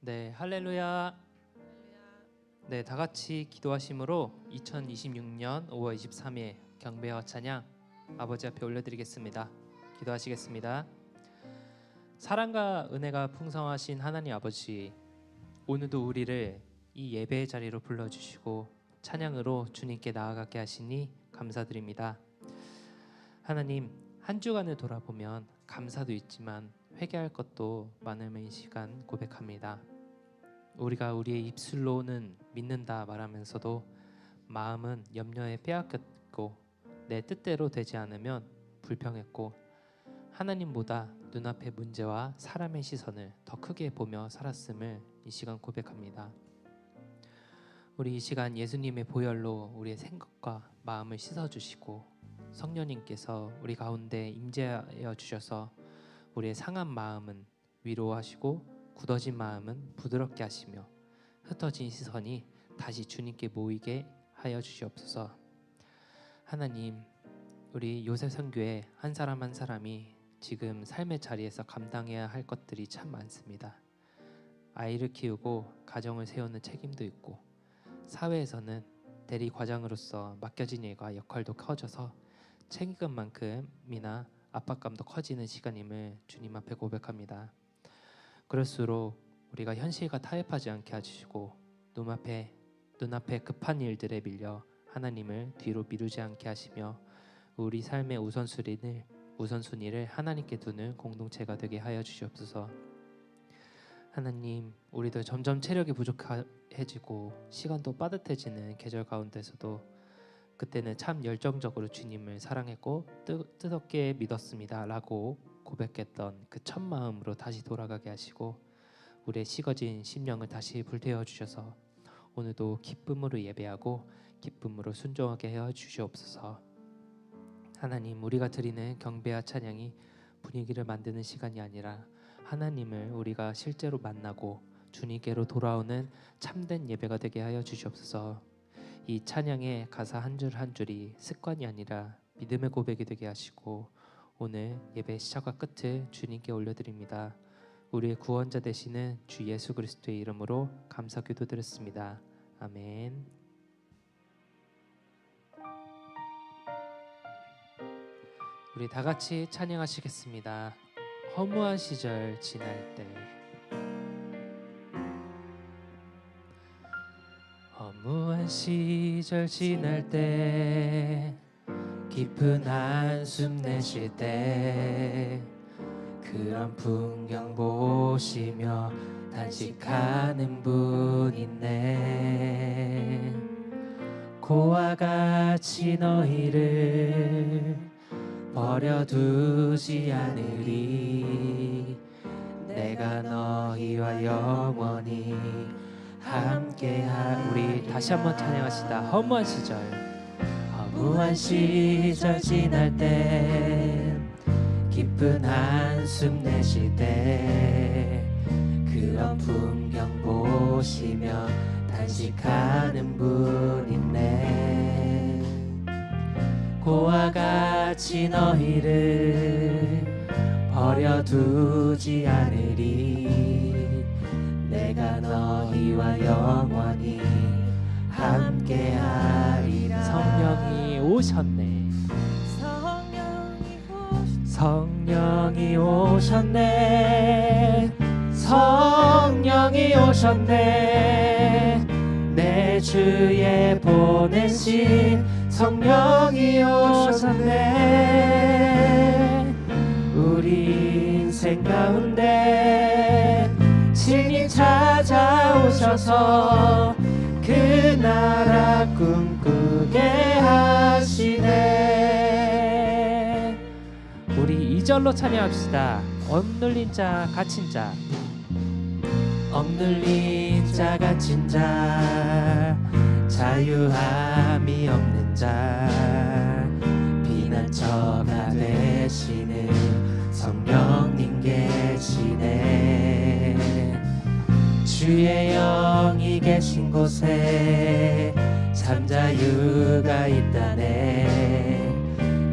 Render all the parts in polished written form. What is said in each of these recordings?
네, 할렐루야. 네, 다 같이 기도하심으로 2026년 5월 23일 경배와 찬양 아버지 앞에 올려드리겠습니다. 기도하시겠습니다. 사랑과 은혜가 풍성하신 하나님 아버지, 오늘도 우리를 이 예배의 자리로 불러주시고 찬양으로 주님께 나아가게 하시니 감사드립니다. 하나님, 한 주간을 돌아보면 감사도 있지만 회개할 것도 많음의 시간 고백합니다. 우리가 우리의 입술로는 믿는다 말하면서도 마음은 염려에 빼앗겼고 내 뜻대로 되지 않으면 불평했고 하나님보다 눈앞의 문제와 사람의 시선을 더 크게 보며 살았음을 이 시간 고백합니다. 우리 이 시간 예수님의 보혈로 우리의 생각과 마음을 씻어주시고 성령님께서 우리 가운데 임재하여 주셔서 우리의 상한 마음은 위로하시고 굳어진 마음은 부드럽게 하시며 흩어진 시선이 다시 주님께 모이게 하여 주시옵소서. 하나님, 우리 요셉 선교회 한 사람 한 사람이 지금 삶의 자리에서 감당해야 할 것들이 참 많습니다. 아이를 키우고 가정을 세우는 책임도 있고 사회에서는 대리 과장으로서 맡겨진 일과 역할도 커져서 책임만큼이나 압박감도 커지는 시간임을 주님 앞에 고백합니다. 그럴수록 우리가 현실과 타협하지 않게 해주시고 눈앞에 급한 일들에 밀려 하나님을 뒤로 미루지 않게 하시며 우리 삶의 우선순위를 하나님께 두는 공동체가 되게 하여 주시옵소서. 하나님, 우리도 점점 체력이 부족해지고 시간도 빠듯해지는 계절 가운데서도 그때는 참 열정적으로 주님을 사랑했고 뜨겁게 믿었습니다 라고 고백했던 그 첫 마음으로 다시 돌아가게 하시고 우리의 식어진 심령을 다시 불태워 주셔서 오늘도 기쁨으로 예배하고 기쁨으로 순종하게 해 주시옵소서. 하나님, 우리가 드리는 경배와 찬양이 분위기를 만드는 시간이 아니라 하나님을 우리가 실제로 만나고 주님께로 돌아오는 참된 예배가 되게 하여 주시옵소서. 이 찬양의 가사 한 줄 한 줄이 습관이 아니라 믿음의 고백이 되게 하시고 오늘 예배 시작과 끝을 주님께 올려드립니다. 우리의 구원자 되시는 주 예수 그리스도의 이름으로 감사 기도드렸습니다. 아멘. 우리 다 같이 찬양하시겠습니다. 허무한 시절 지날 때. 허무한 시절 지날 때 깊은 한숨 내쉴 때 그런 풍경 보시며 단식하는 분 있네. 고와 같이 너희를 버려두지 않으리. 내가 너희와 영원히 함께하. 우리 다시 한번 찬양하시다. 허무한 시절 지날 때 깊은 한숨 내쉴 때 그런 풍경 보시며 단식하는 분 있네. 고와 같이 너희를 버려두지 않으리. 내가 너희와 영원히 함께하리라. 성령이 오셨네. 성령이 오셨네. 성령이 오셨네. 내 주에 보내신 성령이 오셨네. 우리 인생 가운데 친히 찾아오셔서 그 나라 꿈꾸게 하시네. 우리 2절로 찬양합시다. 억눌린 자 갇힌 자. 억눌린 자 갇힌 자 자유함이 없는 자 피난처가 되시는 성령님 계시네. 주의 영이 계신 곳에 참 자유가 있다네.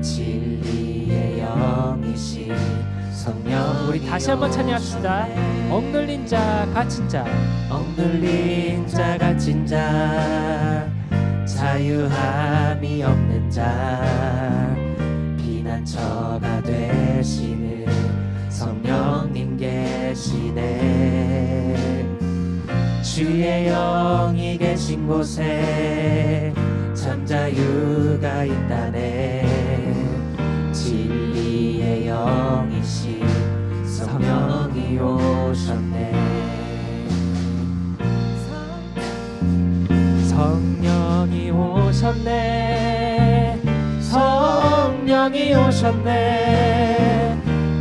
진리의 영이신 성령 우리 다시 한번 찬양합시다. 억눌린 자 갇힌 자 억눌린 자 갇힌 자 자유함이 없는 자 피난처가 되시는 성령님 계시네. 주의 영이 계신 곳에 참 자유가 있다네. 진리의 영이신 성령이 오셨네. 성령이 오셨네. 성령이 오셨네.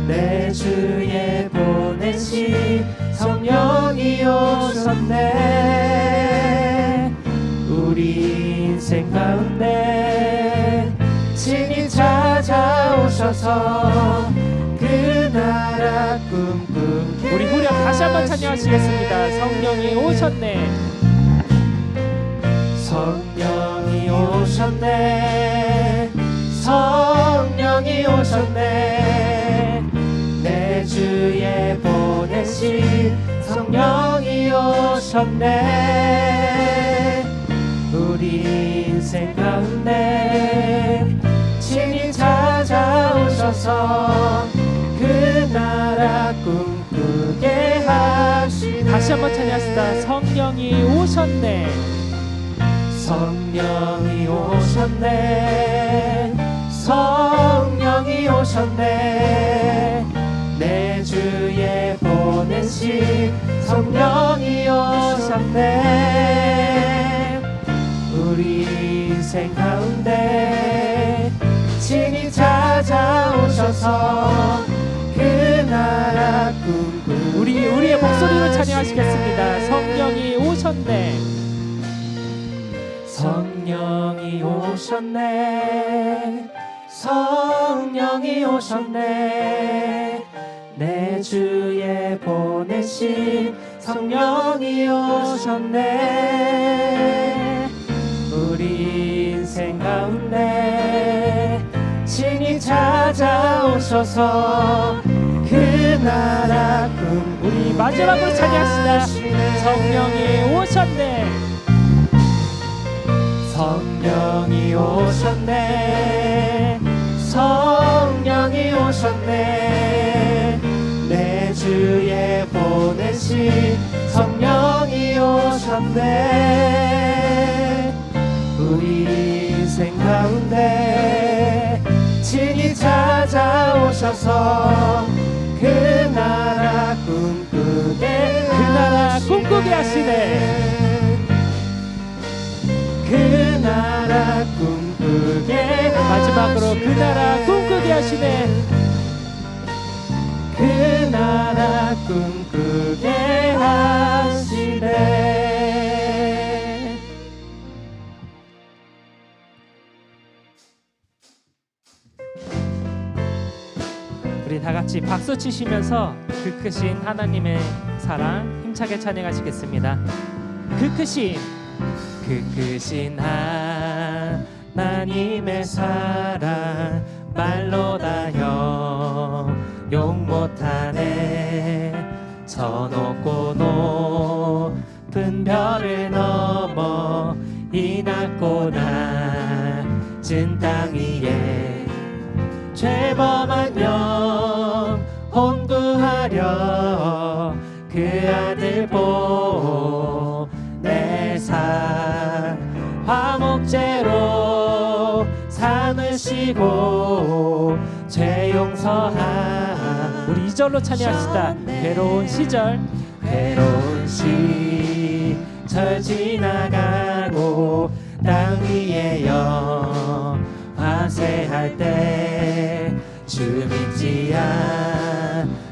내 주에 보내신 성령이 오셨네. 우리 인생 가운데 친히 찾아오셔서 그 나라 꿈꾸게. 우리 후렴 다시 한번 찬양하시겠습니다. 성령이 오셨네. 성령이 오셨네. 성령이 오셨네. 내 주에 보내신 성령이 오셨네. 우리 인생 가운데 친히 찾아오셔서 그 나라 꿈꾸게 하시네. 다시 한번 찬양합시다. 성령이 오셨네. 성령이 오셨네. 성령이 오셨네. 내 주에 보내신 성령이 오셨네. 우리 인생 가운데 친히 찾아오셔서 그 나라 꿈꾸게. 우리의 목소리로 찬양하시겠습니다. 성령이 오셨네. 성령이 오셨네. 성령이 오셨네. 내 주에 보내신 성령이 오셨네. 우리 인생 가운데 친히 찾아오셔서 그 나라 우리 마지막으로 찬양합시다. 성령이 오셨네. 성령이 오셨네. 성령이 오셨네. 내 주에 보내신 성령이 오셨네. 우리 인생 가운데 친히 찾아오셔서 그 나라 꿈꾸게. 그 나라 꿈꾸게 하시네. 그 나라 꿈꾸게. 마지막으로 그 나라 꿈꾸게 하시네. 그 나라 꿈꾸게 하시네. 우리 다 같이 박수 치시면서 그 크신 하나님의 사랑 힘차게 찬양하시겠습니다. 그 크신 하나님의 사랑 말로 다 용 못하네. 저 높고 높은 별을 넘어 이 낮고 낮은 땅 위에 죄범한 영혼 구하려 그 아들 보내사 화목제로 삼으시고 죄 용서한. 우리 2절로 찬양합시다. 괴로운 시절 지나가고 땅 위에 화세할 때 주 믿지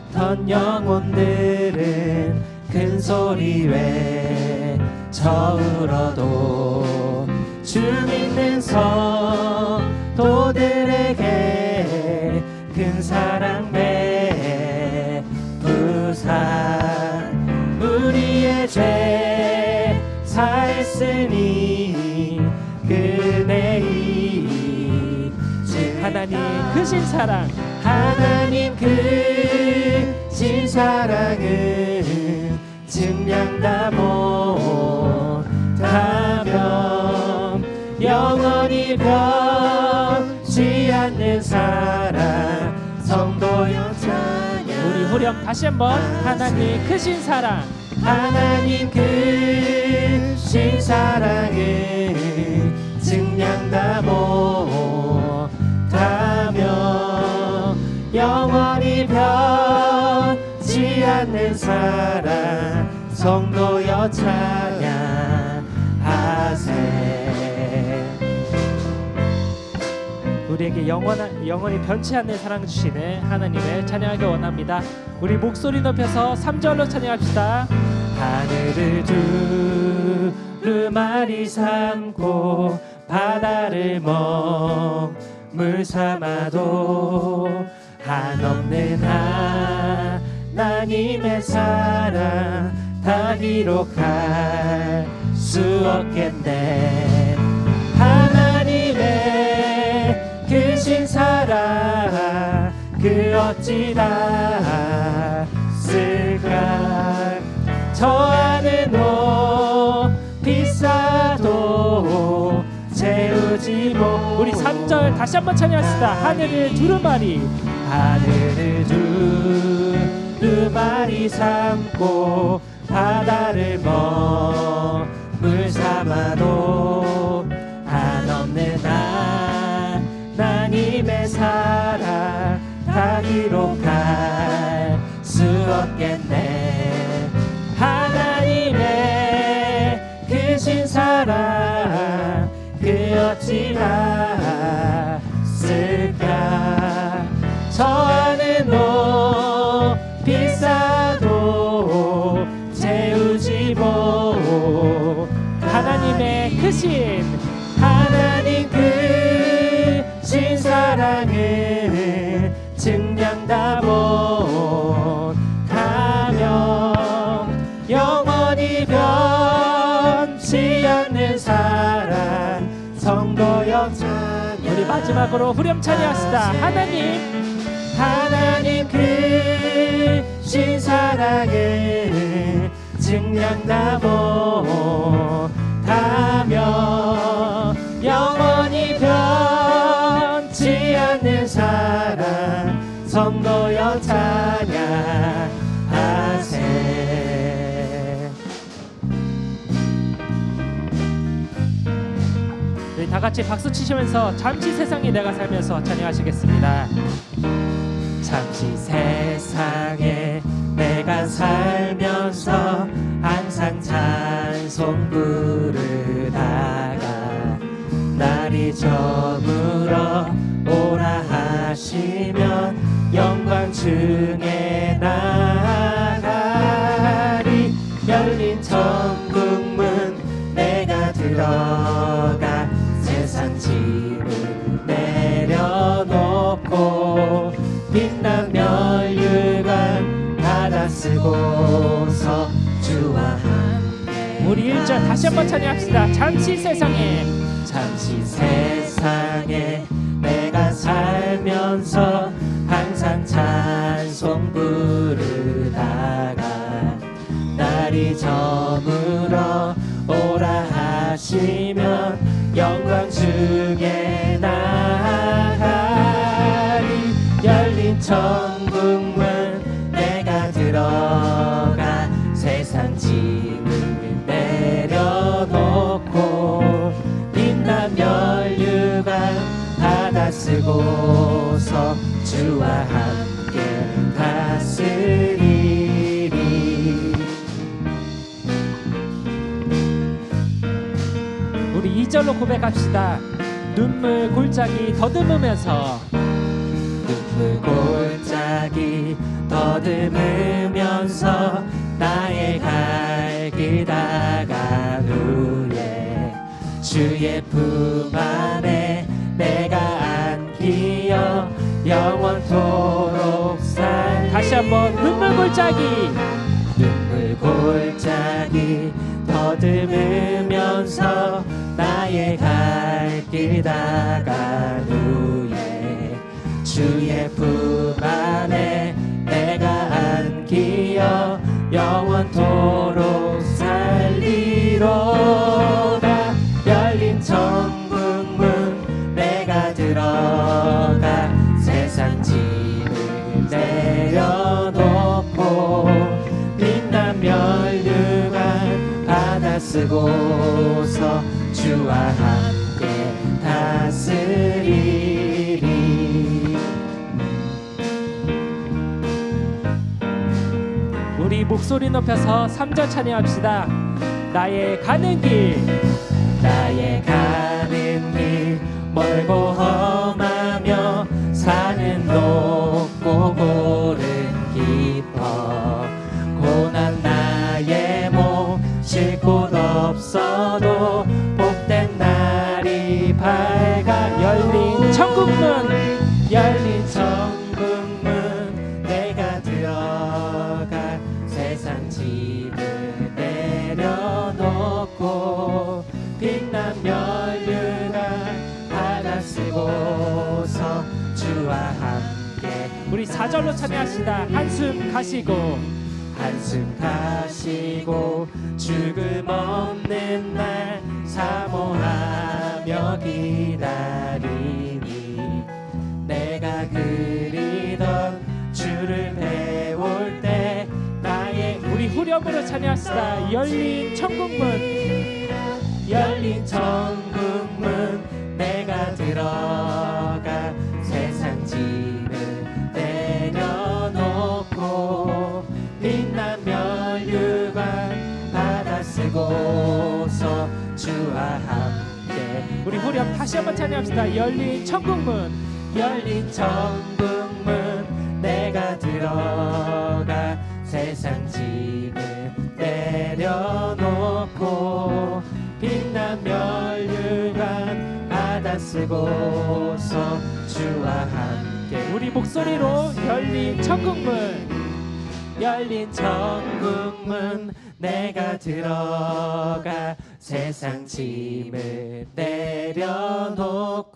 않던 영혼들은 큰 소리 외쳐 울어도 주 믿는 성도들에게 큰 사랑 베푸사. 우리의 죄 사했으니 그네 하나님 크신 사랑 하나님 크신 사랑은 증량다 못하면 영원히 변치 않는 사랑 성도여 찬양. 우리 후렴 다시 한번. 하나님 크신 사랑. 하나님 크신 사랑을 증량다 못하며 영원히 변치 않는 사랑 성도여 찬양하세. 우리에게 영원히 변치 않는 사랑 주시는 하나님을 찬양하기 원합니다. 우리 목소리 높여서 3절로 찬양합시다. 하늘을 두루마리 삼고 바다를 먹물 삼아도 한없는 하나님의 사랑 다 기록할 수 없겠네. 하나님의 크신 사랑 그 어찌 닿았을까. 저 하늘 높이 쌓아도 채우지 못. 우리 3절 다시 한번 찬양합시다. 하늘을 두루마리. 하늘을 두루마리 삼고 바다를 먹물 삼아도 한없는 하나님의 사랑 다 기록할 수 없겠네. 하나님의 크신 사랑 그 어찌 닿았을까. 저 하늘 높이 쌓아도 채우지 못. 하나님의 크신 하나님 크신 사랑을 증량다 못하며 영원히 변치 않는 사랑 성도여 찬양. 우리 마지막으로 후렴 찬양합시다. 하나님 크신 사랑을 증량다 못하며 영원히 변치 않는 사랑 성도여 찬양하세. 우리 다 같이 박수 치시면서 잠시 세상에 내가 살면서 찬양하시겠습니다. 잠시 세상에 내가 살면서 항상 찬송 부르다가 날이 저물어 오라 하시면 영광 중에 나가리. 열린 천국문 내가 들어가 세상 짐을 내려놓고 빛난 면류관 받아 쓰고서 주와 함께. 우리 1절 다시 한번 찬양합시다. 잠시 세상에 내가 살면서 항상 찬송 부르다가 날이 저물어 오라 하시면 영광 중에 나가리. 열린 천국문 내가 들어가 세상 짐을 내려놓고 빛난 면류관 받아 쓰고서 주와 함께 다스리리. 우리 2절로 고백합시다. 눈물 골짜기 더듬으면서 눈물 골짜기 더듬으면서 나의 갈 길 다간 후에 주의 품 안에 내가 안기어 영원토록 살. 다시 한번 눈물 골짜기 더듬으면서 나의 갈 길 다간 후에 주의 품 안에 내가 안기어 영원토록 살리로다. 열린 천국문 내가 들어가 세상 짐을 내려놓고 빛난 면류관 받아 쓰고서 주와 함께 다스리리. 우리 목소리 높여서 3절 찬양합시다. 나의 가는 길, 나의 가는 길 멀고 험하며 산은 높고 골은 깊어 고난 나의 몸 쉴 곳 없어도 복된 날이 밝아. 열린 천국문, 열린 천국문 내가 들어가 세상 짐을 내려놓고 빛난 면류관 받아 쓰고서 주와 함께. 우리 4절로 찬양합시다. 한숨 가시고, 한숨 가시고 죽음 없는 날 사모하며 기다리니 내가 그리던 주를 배울 때 나의. 우리 후렴으로 찬양합시다. 열린 천국문, 열린 천국문 내가 들어가 세상 짐을 내려놓고 빛난 면류관 받아 쓰고서 주와 함께. 우리 후렴 다시 한번 찬양합시다. 열린 천국문, 열린 천국문 내가 들어가 세상 짐을 내려놓고 빛난 면류관 받아 쓰고서 주와 함께. 우리 목소리로 열린 천국문, 열린 천국문 내가 들어가 세상 짐을 내려놓고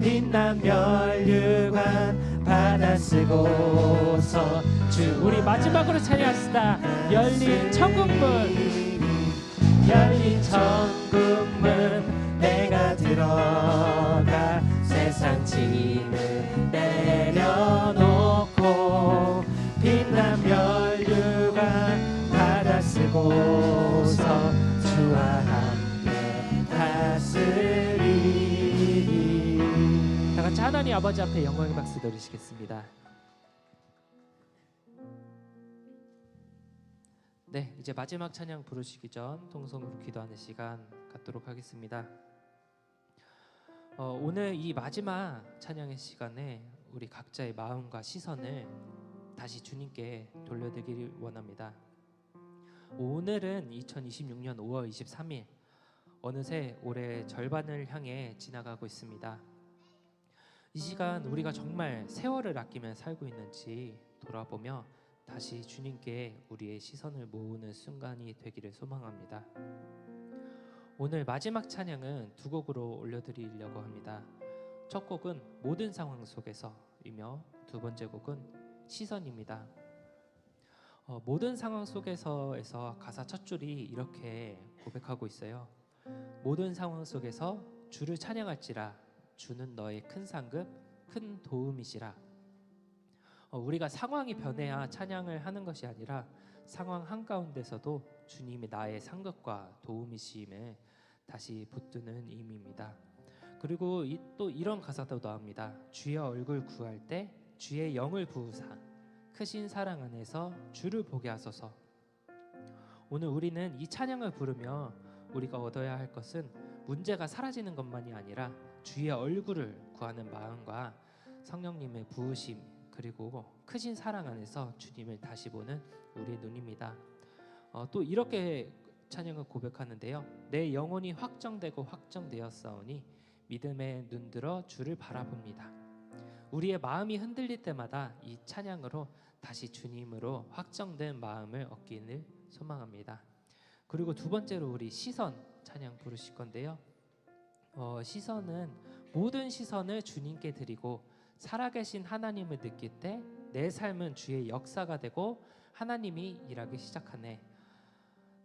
빛난 면류관 받아 쓰고서 주. 우리 마지막으로 찬양합시다. 열린 천국문, 열린 천국문 내가 들어가 세상 짐을 내려놓고 빛난 면류관 받아 쓰고서 주와 함께 다스리리. 다 같이 하나님 아버지 앞에 영광의 박수 드리시겠습니다. 네, 이제 마지막 찬양 부르시기 전 통성으로 기도하는 시간 갖도록 하겠습니다. 오늘 이 마지막 찬양의 시간에 우리 각자의 마음과 시선을 다시 주님께 돌려드리길 원합니다. 오늘은 2026년 5월 23일, 어느새 올해 절반을 향해 지나가고 있습니다. 이 시간 우리가 정말 세월을 아끼며 살고 있는지 돌아보며 다시 주님께 우리의 시선을 모으는 순간이 되기를 소망합니다. 오늘 마지막 찬양은 두 곡으로 올려드리려고 합니다. 첫 곡은 모든 상황 속에서이며 두 번째 곡은 시선입니다. 모든 상황 속에서에서 가사 첫 줄이 이렇게 고백하고 있어요. 모든 상황 속에서 주를 찬양할지라 주는 너의 큰 상급 큰 도움이시라. 우리가 상황이 변해야 찬양을 하는 것이 아니라 상황 한가운데서도 주님이 나의 상급과 도움이심을 다시 붙드는 의미입니다. 그리고 또 이런 가사도 나옵니다. 주의 얼굴 구할 때 주의 영을 부으사 크신 사랑 안에서 주를 보게 하소서. 오늘 우리는 이 찬양을 부르며 우리가 얻어야 할 것은 문제가 사라지는 것만이 아니라 주의 얼굴을 구하는 마음과 성령님의 부으심, 그리고 크신 사랑 안에서 주님을 다시 보는 우리의 눈입니다. 또 이렇게 찬양을 고백하는데요. 내 영혼이 확정되고 확정되었사오니 믿음에 눈들어 주를 바라봅니다. 우리의 마음이 흔들릴 때마다 이 찬양으로 다시 주님으로 확정된 마음을 얻기를 소망합니다. 그리고 두 번째로 우리 시선 찬양 부르실 건데요. 시선은 모든 시선을 주님께 드리고 살아계신 하나님을 느낄 때 내 삶은 주의 역사가 되고 하나님이 일하기 시작하네.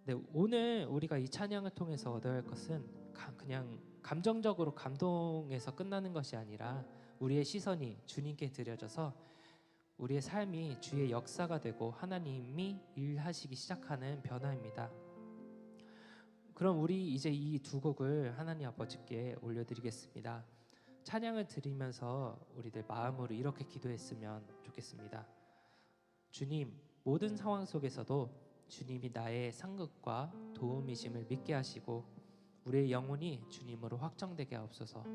네, 오늘 우리가 이 찬양을 통해서 얻어야 할 것은 그냥 감정적으로 감동해서 끝나는 것이 아니라 우리의 시선이 주님께 드려져서 우리의 삶이 주의 역사가 되고 하나님이 일하시기 시작하는 변화입니다. 그럼 우리 이제 이 두 곡을 하나님 아버지께 올려드리겠습니다. 찬양을 드리면서 우리들 마음으로 이렇게 기도했으면 좋겠습니다. 주님, 모든 상황 속에서도 주님이 나의 상급과 도움이심을 믿게 하시고 우리의 영혼이 주님으로 확정되게 하옵소서.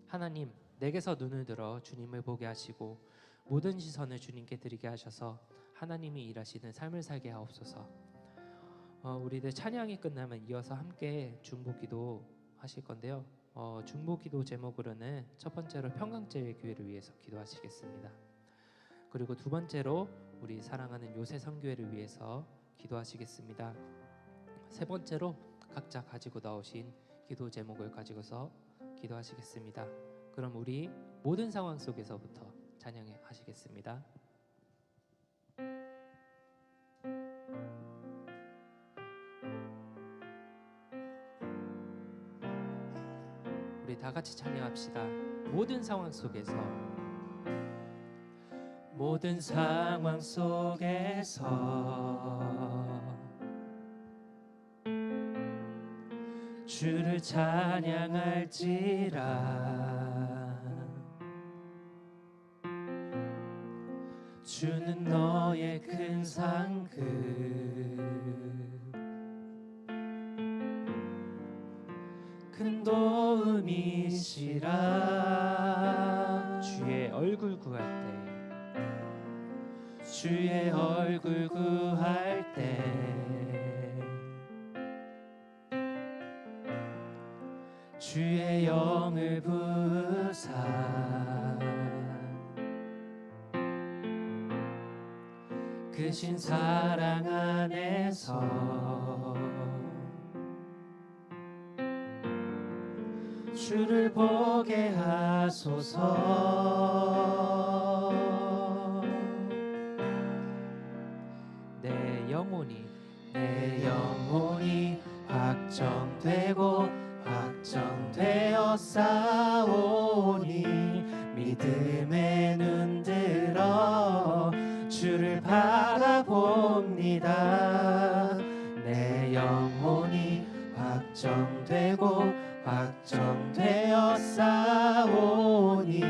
하나님, 내게서 눈을 들어 주님을 보게 하시고 모든 시선을 주님께 드리게 하셔서 하나님이 일하시는 삶을 살게 하옵소서. 우리들 찬양이 끝나면 이어서 함께 중보기도 하실 건데요. 중보기도 제목으로는 첫 번째로 평강제일교회를 위해서 기도하시겠습니다. 그리고 두 번째로 우리 사랑하는 요새 선교회를 위해서 기도하시겠습니다. 세 번째로 각자 가지고 나오신 기도 제목을 가지고서 기도하시겠습니다. 그럼 우리 모든 상황 속에서부터 찬양해 하시겠습니다. 우리 다 같이 찬양합시다. 모든 상황 속에서, 모든 상황 속에서 주를 찬양할지라. 주는 너의 큰 상급, 큰 도움이시라. 주의 얼굴 구할 때, 주의 얼굴 구할 때 주의 영을 부으사 크신 사랑 안에서 주를 보게 하소서. 내 영혼이 확정되고 확정되어 싸우니 믿음의 눈 들어 주를 바라봅니다. 내 영혼이 확정되고 확정되어 싸우니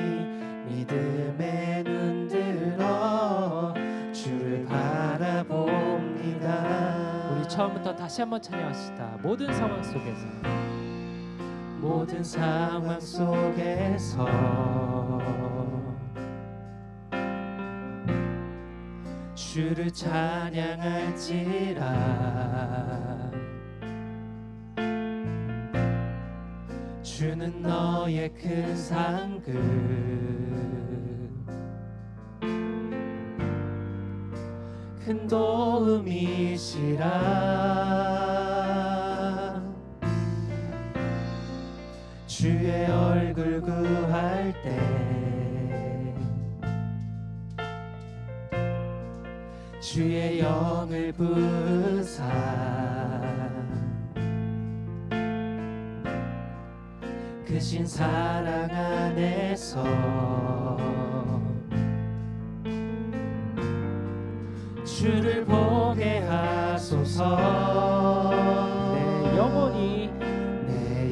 믿음의 눈 들어 주를 바라봅니다. 우리 처음부터 다시 한번 찬양합시다. 모든 상황 속에서, 모든 상황 속에서 주를 찬양할지라. 주는 너의 큰 상급, 큰 도움이시라. 주의 얼굴 구할 때 주의 영을 부으사 크신 사랑 안에서 주를 보게 하소서. 내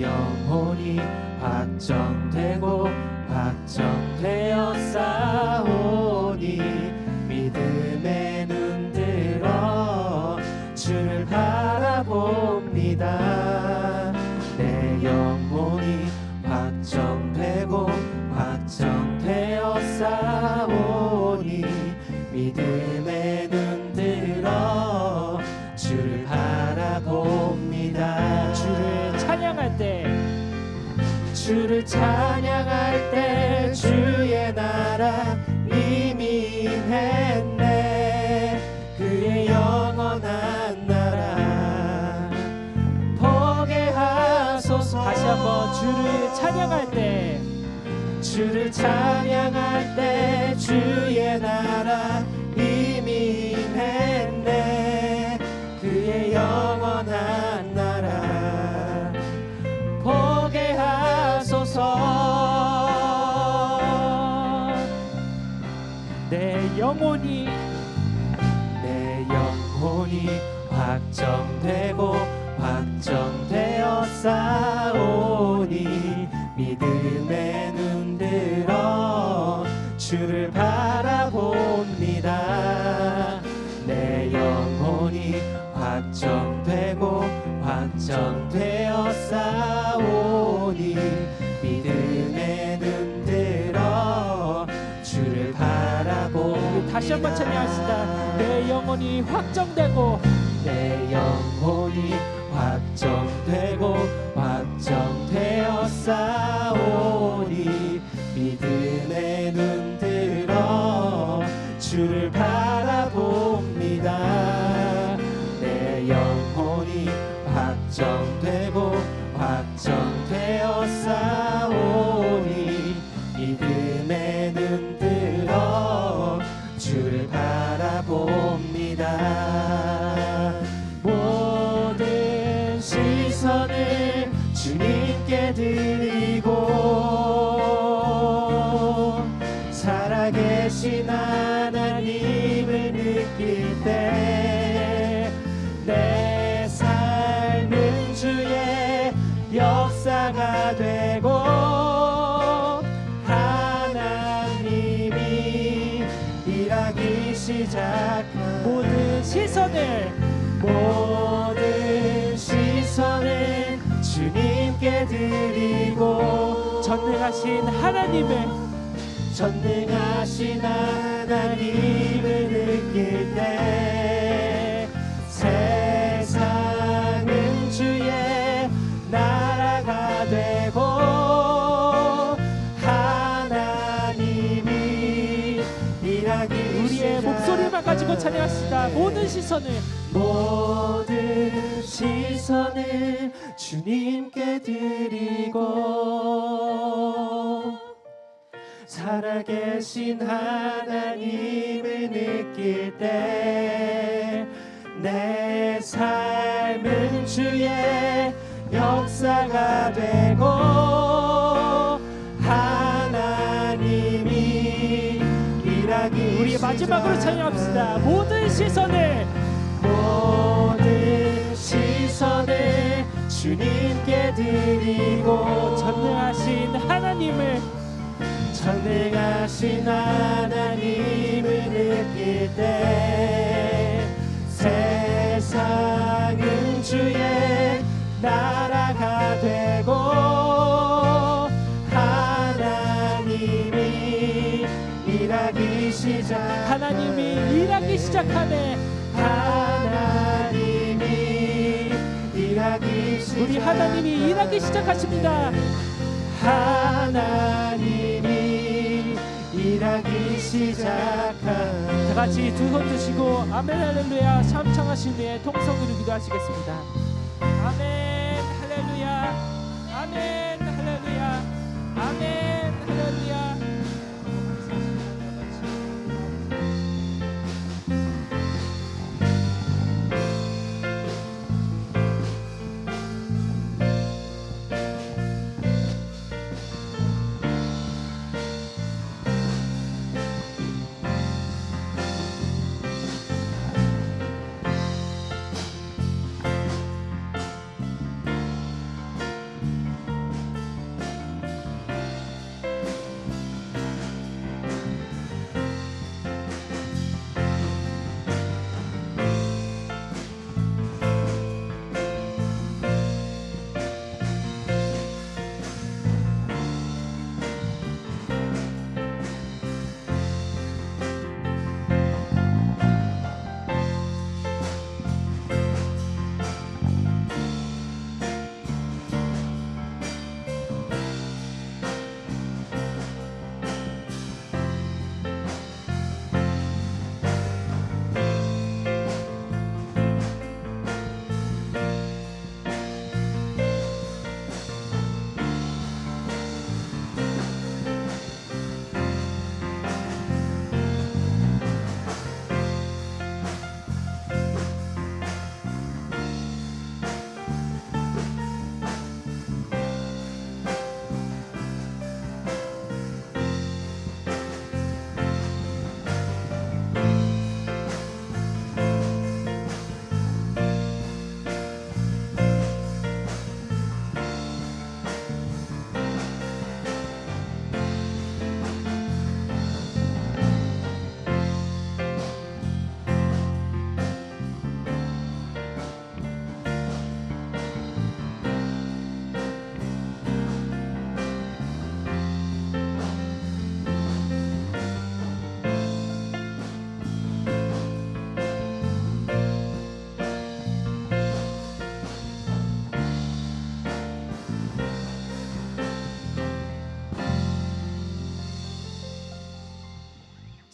영혼이 확정되고 확정되어 싸우니 믿음의 눈 들어 주를 바라봅니다. 내 영혼이 확정되고 확정되어 싸우니 믿음의 눈 들어 주를 바라봅니다. 주를 찬양할 때, 주를 찬양할 때 주의 나라 이미 임했네. 그의 영원한 나라 보게 하소서. 다시 한번 주를 찬양할 때, 주를 찬양할 때 주의 나라 이미 임했네. 그의 영원한 나라 보게 하소서. 내 영혼이 확정되고 확정되어 싸우니 믿음의 눈 들어 주를 바라봅니다. 내 영혼이 확정되고 확정되어 싸우니 믿음의 눈 들어 주를 바라봅니다. 다시 한번 찬양합시다. 내 영혼이 확정되고 내 영혼이 확정되고 확정되어 싸우니 믿음의 눈 들어 주를 바라봅니다. 내 영혼이 확정되고 확정되어 싸우니 믿음의 눈 들어 주를 바라봅니다. 모든 시선을 주님께 드리고 살아계신 하나님을 느낄 때 내 삶은 주의 역사가 되고 하나님이 일하기 시작한 모든 시선을 주님께 드리고 전능하신 하나님을 느낄 때 세상은 주의 나라가 되고 하나님이 일하기 우리의 목소리만 가지고 찬양합시다. 모든 시선을 주님께 드리고 살아계신 하나님을 느낄 때 내 삶은 주의 역사가 되고 하나님이 일하기 우리 마지막으로 찬양합시다. 모든 시선을 주님께 드리고 전능하신 하나님을 느낄 때 세상은 주의 나라가 되고 하나님이 일하기 시작하네. 우리 하나님이 일하기 시작하십니다. 하나님이 일하기 시작한 다 같이 두 손 드시고 아멘 할렐루야 참청하신 후에 통성으로 기도하시겠습니다. 아멘 할렐루야 아멘 할렐루야 아멘 할렐루야.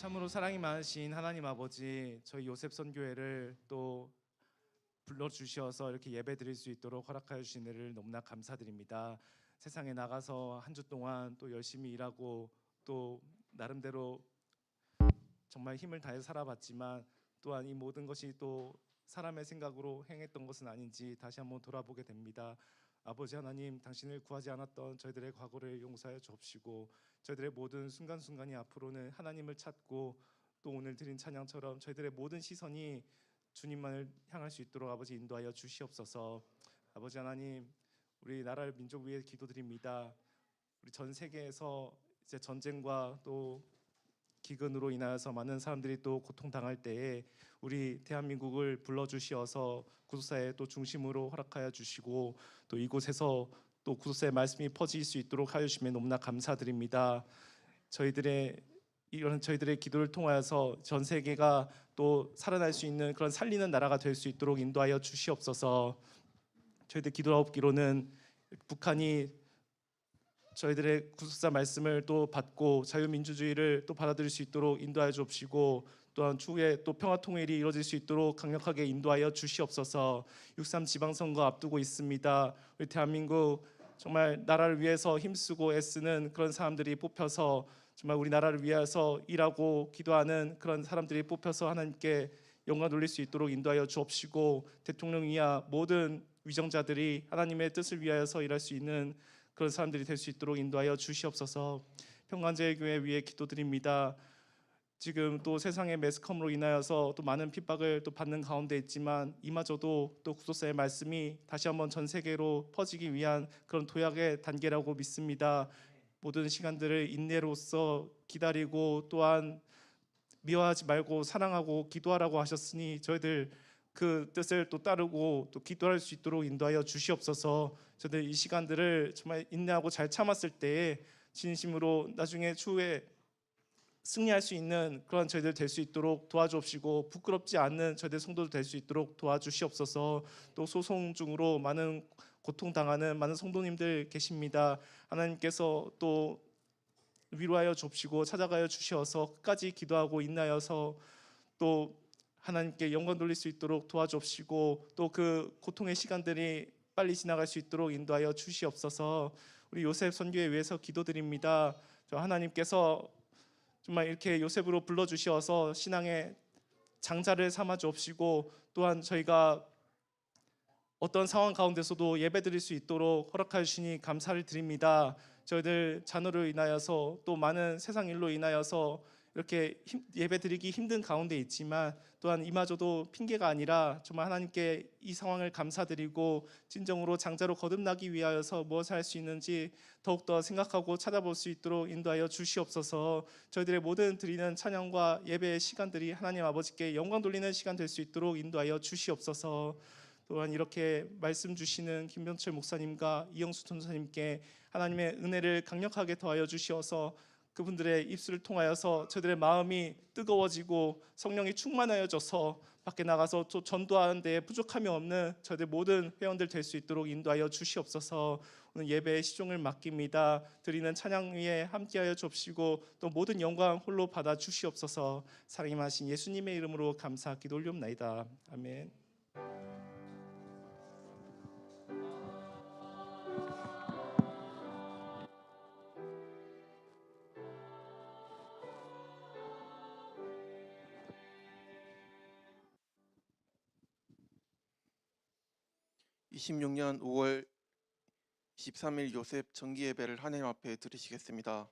참으로 사랑이 많으신 하나님 아버지, 저희 요셉 선교회를 또 불러주셔서 이렇게 예배 드릴 수 있도록 허락하여 주신 은혜를 너무나 감사드립니다. 세상에 나가서 한 주 동안 또 열심히 일하고 또 나름대로 정말 힘을 다해 살아봤지만 또한 이 모든 것이 또 사람의 생각으로 행했던 것은 아닌지 다시 한번 돌아보게 됩니다. 아버지 하나님, 당신을 구하지 않았던 저희들의 과거를 용서하여 주옵시고 저희들의 모든 순간순간이 앞으로는 하나님을 찾고 또 오늘 드린 찬양처럼 저희들의 모든 시선이 주님만을 향할 수 있도록 아버지 인도하여 주시옵소서. 아버지 하나님, 우리 나라를 민족 위해 기도드립니다. 우리 전 세계에서 이제 전쟁과 또 기근으로 인하여서 많은 사람들이 또 고통당할 때에 우리 대한민국을 불러주시어서 구속사의 또 중심으로 허락하여 주시고 또 이곳에서 또 구속사의 말씀이 퍼질 수 있도록 하여 주시면 너무나 감사드립니다. 저희들의 기도를 통하여서 전 세계가 또 살아날 수 있는 그런 살리는 나라가 될 수 있도록 인도하여 주시옵소서. 저희들 기도하옵기로는 북한이 저희들의 구속사 말씀을 또 받고 자유민주주의를 또 받아들일 수 있도록 인도하여 주옵시고 또한 추후에 또 평화통일이 이루어질 수 있도록 강력하게 인도하여 주시옵소서. 6.3 지방선거 앞두고 있습니다. 우리 대한민국 정말 나라를 위해서 힘쓰고 애쓰는 그런 사람들이 뽑혀서 정말 우리나라를 위해서 일하고 기도하는 그런 사람들이 뽑혀서 하나님께 영광 돌릴 수 있도록 인도하여 주옵시고 대통령 이하 모든 위정자들이 하나님의 뜻을 위하여서 일할 수 있는 그런 사람들이 될 수 있도록 인도하여 주시옵소서. 평강제일교회 위에 기도드립니다. 지금 또 세상의 매스컴으로 인하여서 또 많은 핍박을 또 받는 가운데 있지만 이마저도 또 구속사의 말씀이 다시 한번 전 세계로 퍼지기 위한 그런 도약의 단계라고 믿습니다. 모든 시간들을 인내로서 기다리고 또한 미워하지 말고 사랑하고 기도하라고 하셨으니 저희들 그 뜻을 또 따르고 또 기도할 수 있도록 인도하여 주시옵소서. 저희들 이 시간들을 정말 인내하고 잘 참았을 때에 진심으로 나중에 추후에 승리할 수 있는 그런 저희들 될 수 있도록 도와주옵시고 부끄럽지 않는 저희들 성도들 될 수 있도록 도와주시옵소서. 또 소송 중으로 많은 고통당하는 많은 성도님들 계십니다. 하나님께서 또 위로하여 주옵시고 찾아가여 주시어서 끝까지 기도하고 인내하여서 또 하나님께 영광 돌릴 수 있도록 도와주옵시고 또 그 고통의 시간들이 빨리 지나갈 수 있도록 인도하여 주시옵소서. 우리 요셉 선교회 위해서 기도드립니다. 하나님께서 정말 이렇게 요셉으로 불러주시어서 신앙의 장자를 삼아 주옵시고 또한 저희가 어떤 상황 가운데서도 예배드릴 수 있도록 허락하여 주시니 감사를 드립니다. 저희들 자녀로 인하여서 또 많은 세상 일로 인하여서 이렇게 예배드리기 힘든 가운데 있지만 또한 이마저도 핑계가 아니라 정말 하나님께 이 상황을 감사드리고 진정으로 장자로 거듭나기 위하여서 무엇을 할 수 있는지 더욱더 생각하고 찾아볼 수 있도록 인도하여 주시옵소서. 저희들의 모든 드리는 찬양과 예배의 시간들이 하나님 아버지께 영광 돌리는 시간 될 수 있도록 인도하여 주시옵소서. 또한 이렇게 말씀 주시는 김병철 목사님과 이영수 전사님께 하나님의 은혜를 강력하게 더하여 주시어서 그분들의 입술을 통하여서 저들의 마음이 뜨거워지고 성령이 충만하여져서 밖에 나가서 또 전도하는 데 부족함이 없는 저들 모든 회원들 될 수 있도록 인도하여 주시옵소서. 오늘 예배의 시종을 맡깁니다. 드리는 찬양 위에 함께하여 주옵시고 또 모든 영광 홀로 받아 주시옵소서. 사랑임하신 예수님의 이름으로 감사 기도 올리옵나이다. 아멘. (26년 5월 23일) 요셉 정기예배를 하나님 앞에 드리시겠습니다.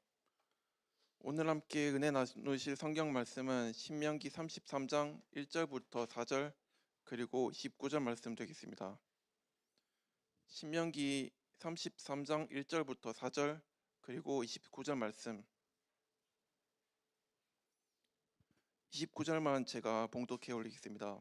오늘 함께 은혜 나누실 성경 말씀은 신명기 33장 1절부터 4절 그리고 19절 말씀 되겠습니다. 신명기 33장 1절부터 4절 그리고 29절 말씀. 29절만 제가 봉독해 올리겠습니다.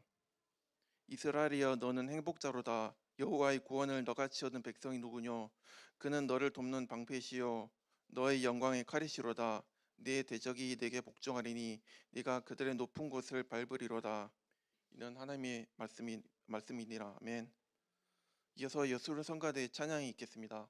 이스라엘이여, 너는 행복자로다. 여호와의 구원을 너같이 얻은 백성이 누구뇨? 그는 너를 돕는 방패시요 너의 영광의 칼이시로다. 네 대적이 네게 복종하리니 네가 그들의 높은 곳을 밟으리로다. 이는 하나님의 말씀이니라. 아멘. 이어서 여수르 성가대 찬양이 있겠습니다.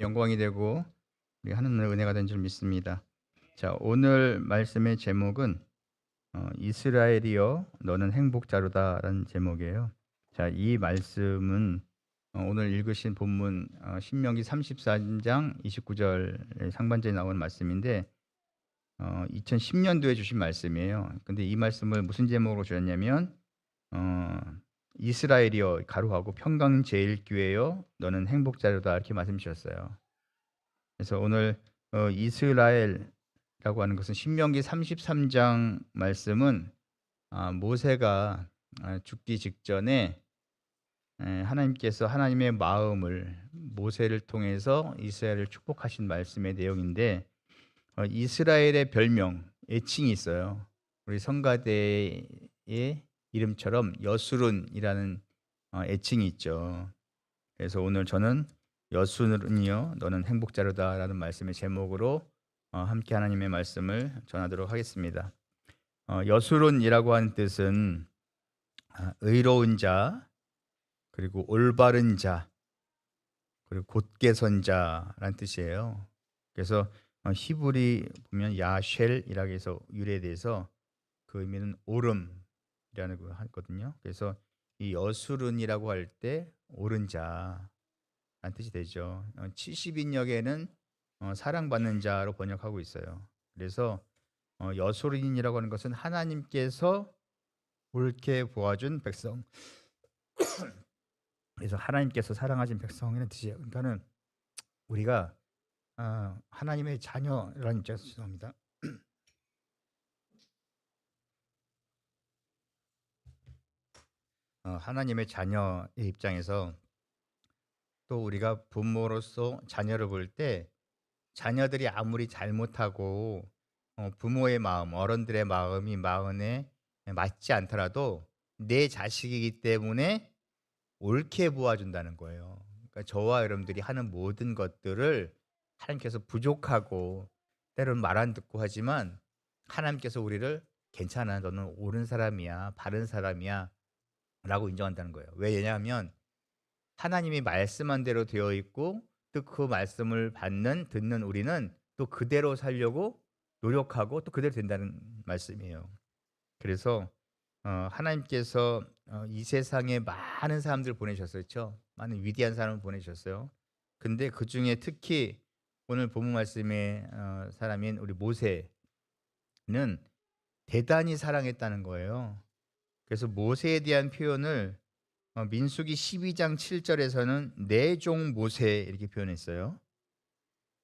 영광이 되고 우리 하나님의 은혜가 된 줄 믿습니다. 자, 오늘 말씀의 제목은 이스라엘이여 너는 행복자로다라는 제목이에요. 자, 이 말씀은 오늘 읽으신 본문 신명기 34장 29절 상반절에 나오는 말씀인데 2010년도에 주신 말씀이에요. 근데 이 말씀을 무슨 제목으로 주셨냐면 이스라엘이여 가로하고 평강제일교회여 너는 행복자로다 이렇게 말씀 주셨어요. 그래서 오늘 이스라엘이라고 하는 것은 신명기 33장 말씀은 모세가 죽기 직전에 하나님께서 하나님의 마음을 모세를 통해서 이스라엘을 축복하신 말씀의 내용인데 이스라엘의 별명, 애칭이 있어요. 우리 성가대의 이름처럼 여수룬이라는 애칭이 있죠. 그래서 오늘 저는 여수룬이여 너는 행복자로다라는 말씀의 제목으로 함께 하나님의 말씀을 전하도록 하겠습니다. 여수룬이라고 하는 뜻은 의로운 자, 그리고 올바른 자, 그리고 곧게 선 자라는 뜻이에요. 그래서 히브리 보면 야쉘이라고 해서 유래돼서 그 의미는 옳음이라는 거 하거든요. 그래서 이 여수룬이라고 할 때 옳은 자라는 뜻이 되죠. 70인역에는 사랑받는 자로 번역하고 있어요. 그래서 여수룬이라고 하는 것은 하나님께서 옳게 보아준 백성. 그래서 하나님께서 사랑하신 백성이라는 뜻이에요. 그러니까는 우리가 하나님의 자녀라는 입장에서 죄송합니다. 하나님의 자녀의 입장에서 또 우리가 부모로서 자녀를 볼 때 자녀들이 아무리 잘못하고 부모의 마음, 어른들의 마음에 맞지 않더라도 내 자식이기 때문에 옳게 보아준다는 거예요. 그러니까 저와 여러분들이 하는 모든 것들을 하나님께서 부족하고 때로는 말 안 듣고 하지만 하나님께서 우리를 괜찮아, 너는 옳은 사람이야, 바른 사람이야 라고 인정한다는 거예요. 왜냐하면 하나님이 말씀한 대로 되어 있고 또 그 말씀을 듣는 우리는 또 그대로 살려고 노력하고 또 그대로 된다는 말씀이에요. 그래서 하나님께서 이 세상에 많은 사람들을 보내셨어요. 그렇죠? 많은 위대한 사람을 보내셨어요. 근데 그 중에 특히 오늘 본문 말씀의 사람인 우리 모세는 대단히 사랑했다는 거예요. 그래서 모세에 대한 표현을 민수기 12장 7절에서는 내 종 모세 이렇게 표현했어요.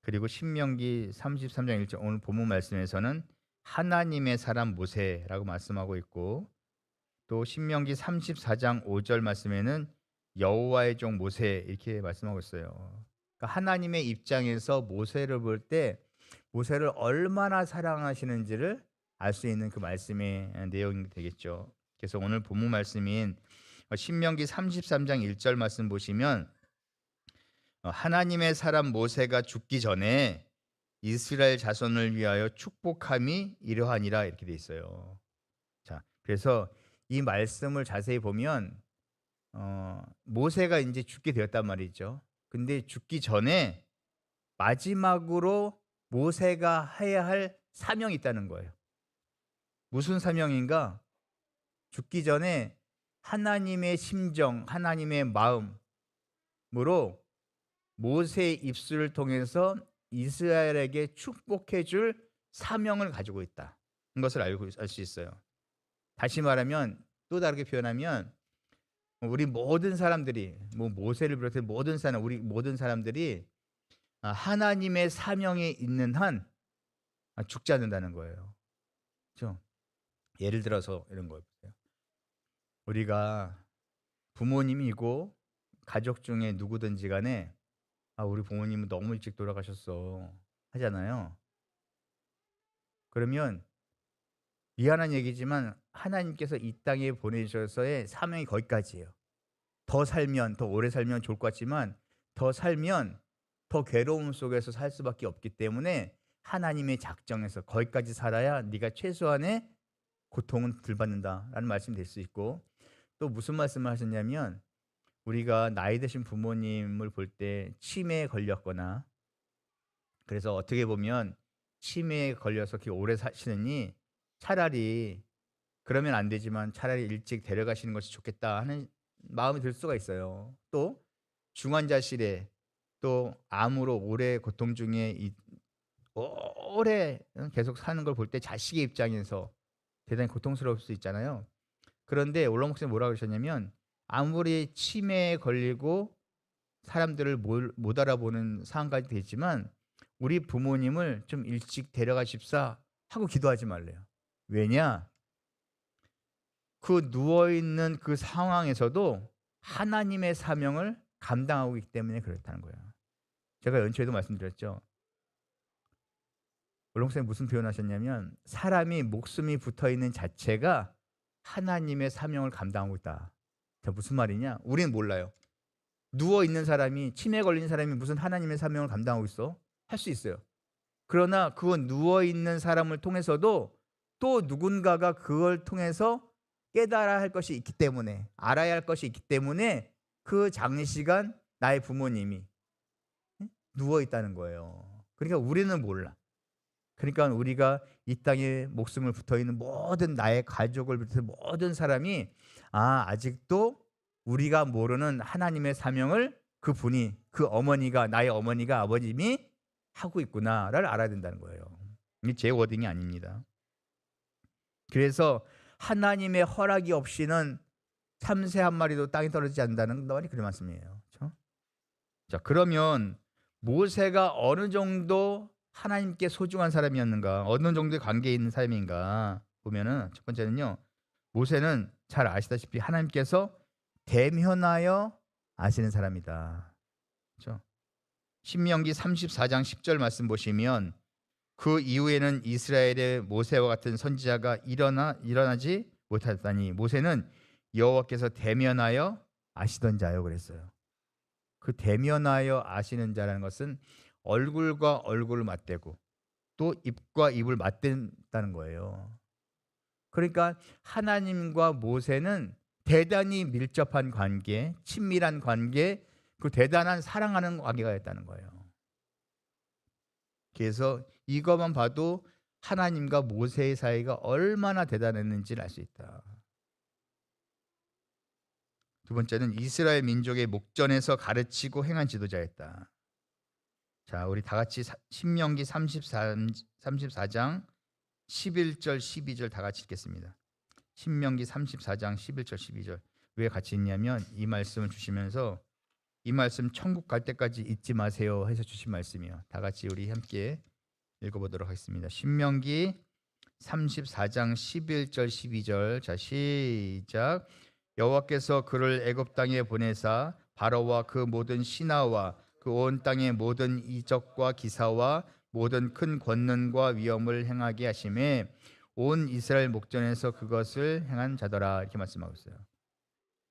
그리고 신명기 33장 1절 오늘 본문 말씀에서는 하나님의 사람 모세라고 말씀하고 있고 또 신명기 34장 5절 말씀에는 여호와의 종 모세 이렇게 말씀하고 있어요. 그러니까 하나님의 입장에서 모세를 볼 때 모세를 얼마나 사랑하시는지를 알 수 있는 그 말씀의 내용이 되겠죠. 그래서 오늘 본문 말씀인 신명기 33장 1절 말씀 보시면 하나님의 사람 모세가 죽기 전에 이스라엘 자손을 위하여 축복함이 이러하니라 이렇게 돼 있어요. 자, 그래서 이 말씀을 자세히 보면 모세가 이제 죽게 되었단 말이죠. 근데 죽기 전에 마지막으로 모세가 해야 할 사명이 있다는 거예요. 무슨 사명인가? 죽기 전에 하나님의 심정, 하나님의 마음으로 모세의 입술을 통해서 이스라엘에게 축복해 줄 사명을 가지고 있다. 이것을 알 수 있어요. 다시 말하면 또 다르게 표현하면 우리 모든 사람들이 모세를 비롯해 우리 모든 사람들이 하나님의 사명에 있는 한 죽지 않는다는 거예요. 그렇죠? 예를 들어서 이런 거 보세요. 우리가 부모님이고 가족 중에 누구든지 간에 우리 부모님은 너무 일찍 돌아가셨어 하잖아요. 그러면 미안한 얘기지만 하나님께서 이 땅에 보내주셔서의 사명이 거기까지예요. 더 살면, 더 오래 살면 좋을 것 같지만 더 살면 더 괴로움 속에서 살 수밖에 없기 때문에 하나님의 작정에서 거기까지 살아야 네가 최소한의 고통은 덜 받는다라는 말씀이 될 수 있고 또 무슨 말씀을 하셨냐면 우리가 나이 드신 부모님을 볼 때 치매에 걸렸거나 그래서 어떻게 보면 치매에 걸려서 그렇게 오래 사시느니 차라리 그러면 안 되지만 차라리 일찍 데려가시는 것이 좋겠다 하는 마음이 들 수가 있어요. 또 중환자실에 또 암으로 오래 고통 중에 오래 계속 사는 걸 볼 때 자식의 입장에서 대단히 고통스러울 수 있잖아요. 그런데 올라 목사님 뭐라고 그러셨냐면 아무리 치매에 걸리고 사람들을 못 알아보는 상황까지 되지만 우리 부모님을 좀 일찍 데려가십사 하고 기도하지 말래요. 왜냐? 그 누워있는 그 상황에서도 하나님의 사명을 감당하고 있기 때문에 그렇다는 거예요. 제가 연초에도 말씀드렸죠. 올롱쌤 무슨 표현하셨냐면 사람이 목숨이 붙어있는 자체가 하나님의 사명을 감당하고 있다. 자, 무슨 말이냐? 우리는 몰라요. 누워있는 사람이 치매에 걸린 사람이 무슨 하나님의 사명을 감당하고 있어? 할 수 있어요. 그러나 그건 누워있는 사람을 통해서도 또 누군가가 그걸 통해서 깨달아야 할 것이 있기 때문에 알아야 할 것이 있기 때문에 그 장시간 나의 부모님이 누워있다는 거예요. 그러니까 우리는 몰라. 그러니까 우리가 이 땅에 목숨을 붙어있는 모든 나의 가족을 비롯해서 모든 사람이 아직도 우리가 모르는 하나님의 사명을 그분이 그 어머니가 나의 어머니가 아버님이 하고 있구나를 알아야 된다는 거예요. 이게 제 워딩이 아닙니다. 그래서 하나님의 허락이 없이는 참새 한 마리도 땅에 떨어지지 않는다는 말이 그런 말씀이에요. 그렇죠? 자, 그러면 모세가 어느 정도 하나님께 소중한 사람이었는가, 어느 정도의 관계에 있는 사람인가 보면은 첫 번째는요, 모세는 잘 아시다시피 하나님께서 대면하여 아시는 사람이다. 그렇죠? 신명기 34장 10절 말씀 보시면 그 이후에는 이스라엘의 모세와 같은 선지자가 일어나지 못하였다니 모세는 여호와께서 대면하여 아시던 자요 그랬어요. 그 대면하여 아시는 자라는 것은 얼굴과 얼굴을 맞대고 또 입과 입을 맞댄다는 거예요. 그러니까 하나님과 모세는 대단히 밀접한 관계, 친밀한 관계, 그 대단한 사랑하는 관계가 있다는 거예요. 그래서 이것만 봐도 하나님과 모세의 사이가 얼마나 대단했는지를 알 수 있다. 두 번째는 이스라엘 민족의 목전에서 가르치고 행한 지도자였다. 자, 우리 다 같이 신명기 34장 11절 12절 다 같이 읽겠습니다. 신명기 34장 11절 12절. 왜 같이 읽냐면 이 말씀을 주시면서 이 말씀 천국 갈 때까지 잊지 마세요 해서 주신 말씀이에요. 다 같이 우리 함께 읽어보도록 하겠습니다. 신명기 34장 11절 12절. 자, 시작. 여호와께서 그를 애굽 땅에 보내사 바로와 그 모든 신하와 그 온 땅의 모든 이적과 기사와 모든 큰 권능과 위엄을 행하게 하심에 온 이스라엘 목전에서 그것을 행한 자더라. 이렇게 말씀하고 있어요.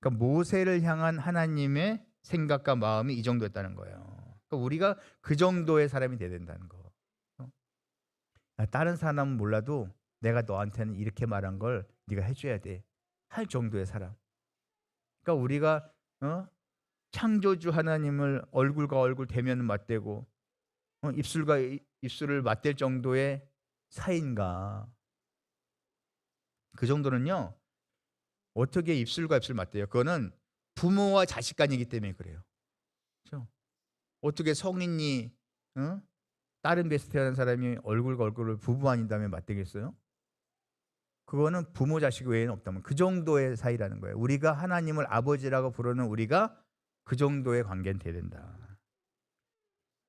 그러니까 모세를 향한 하나님의 생각과 마음이 이 정도였다는 거예요. 그러니까 우리가 그 정도의 사람이 돼야 된다는 거. 다른 사람은 몰라도 내가 너한테는 이렇게 말한 걸 네가 해줘야 돼 할 정도의 사람. 그러니까 우리가 창조주 하나님을 얼굴과 얼굴 대면 맞대고 입술과 입술을 맞댈 정도의 사이인가. 그 정도는요 어떻게 입술과 입술 맞대요? 그거는 부모와 자식 간이기 때문에 그래요. 그렇죠? 어떻게 성인이 다른 베스트라는 사람이 얼굴과 얼굴을 부부 아닌 다음에 맞대겠어요? 그거는 부모 자식 외에는 없다면 그 정도의 사이라는 거예요. 우리가 하나님을 아버지라고 부르는 우리가 그 정도의 관계는 돼야 된다.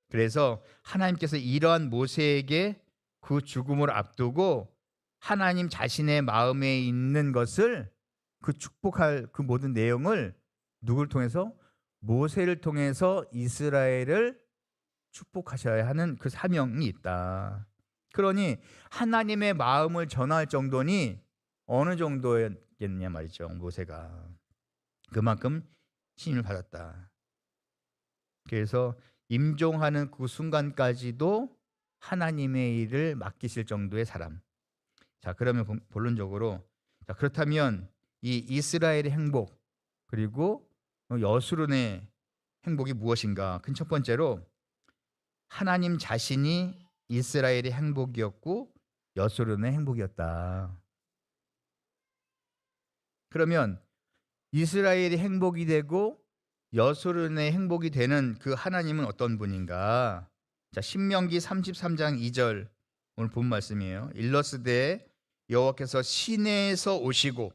그래서 하나님께서 이러한 모세에게 그 죽음을 앞두고 하나님 자신의 마음에 있는 것을 그 축복할 그 모든 내용을 누구를 통해서? 모세를 통해서 이스라엘을 축복하셔야 하는 그 사명이 있다. 그러니 하나님의 마음을 전할 정도니 어느 정도였겠냐 말이죠. 모세가 그만큼 신임을 받았다. 그래서 임종하는 그 순간까지도 하나님의 일을 맡기실 정도의 사람. 자, 그러면 본론적으로 자, 그렇다면 이 이스라엘의 행복 그리고 여수론의 행복이 무엇인가? 그 첫 번째로 하나님 자신이 이스라엘의 행복이었고 여수론의 행복이었다. 그러면 이스라엘이 행복이 되고 여수론의 행복이 되는 그 하나님은 어떤 분인가? 자, 신명기 33장 2절 오늘 본 말씀이에요. 일러스되 여호와께서 시내에서 오시고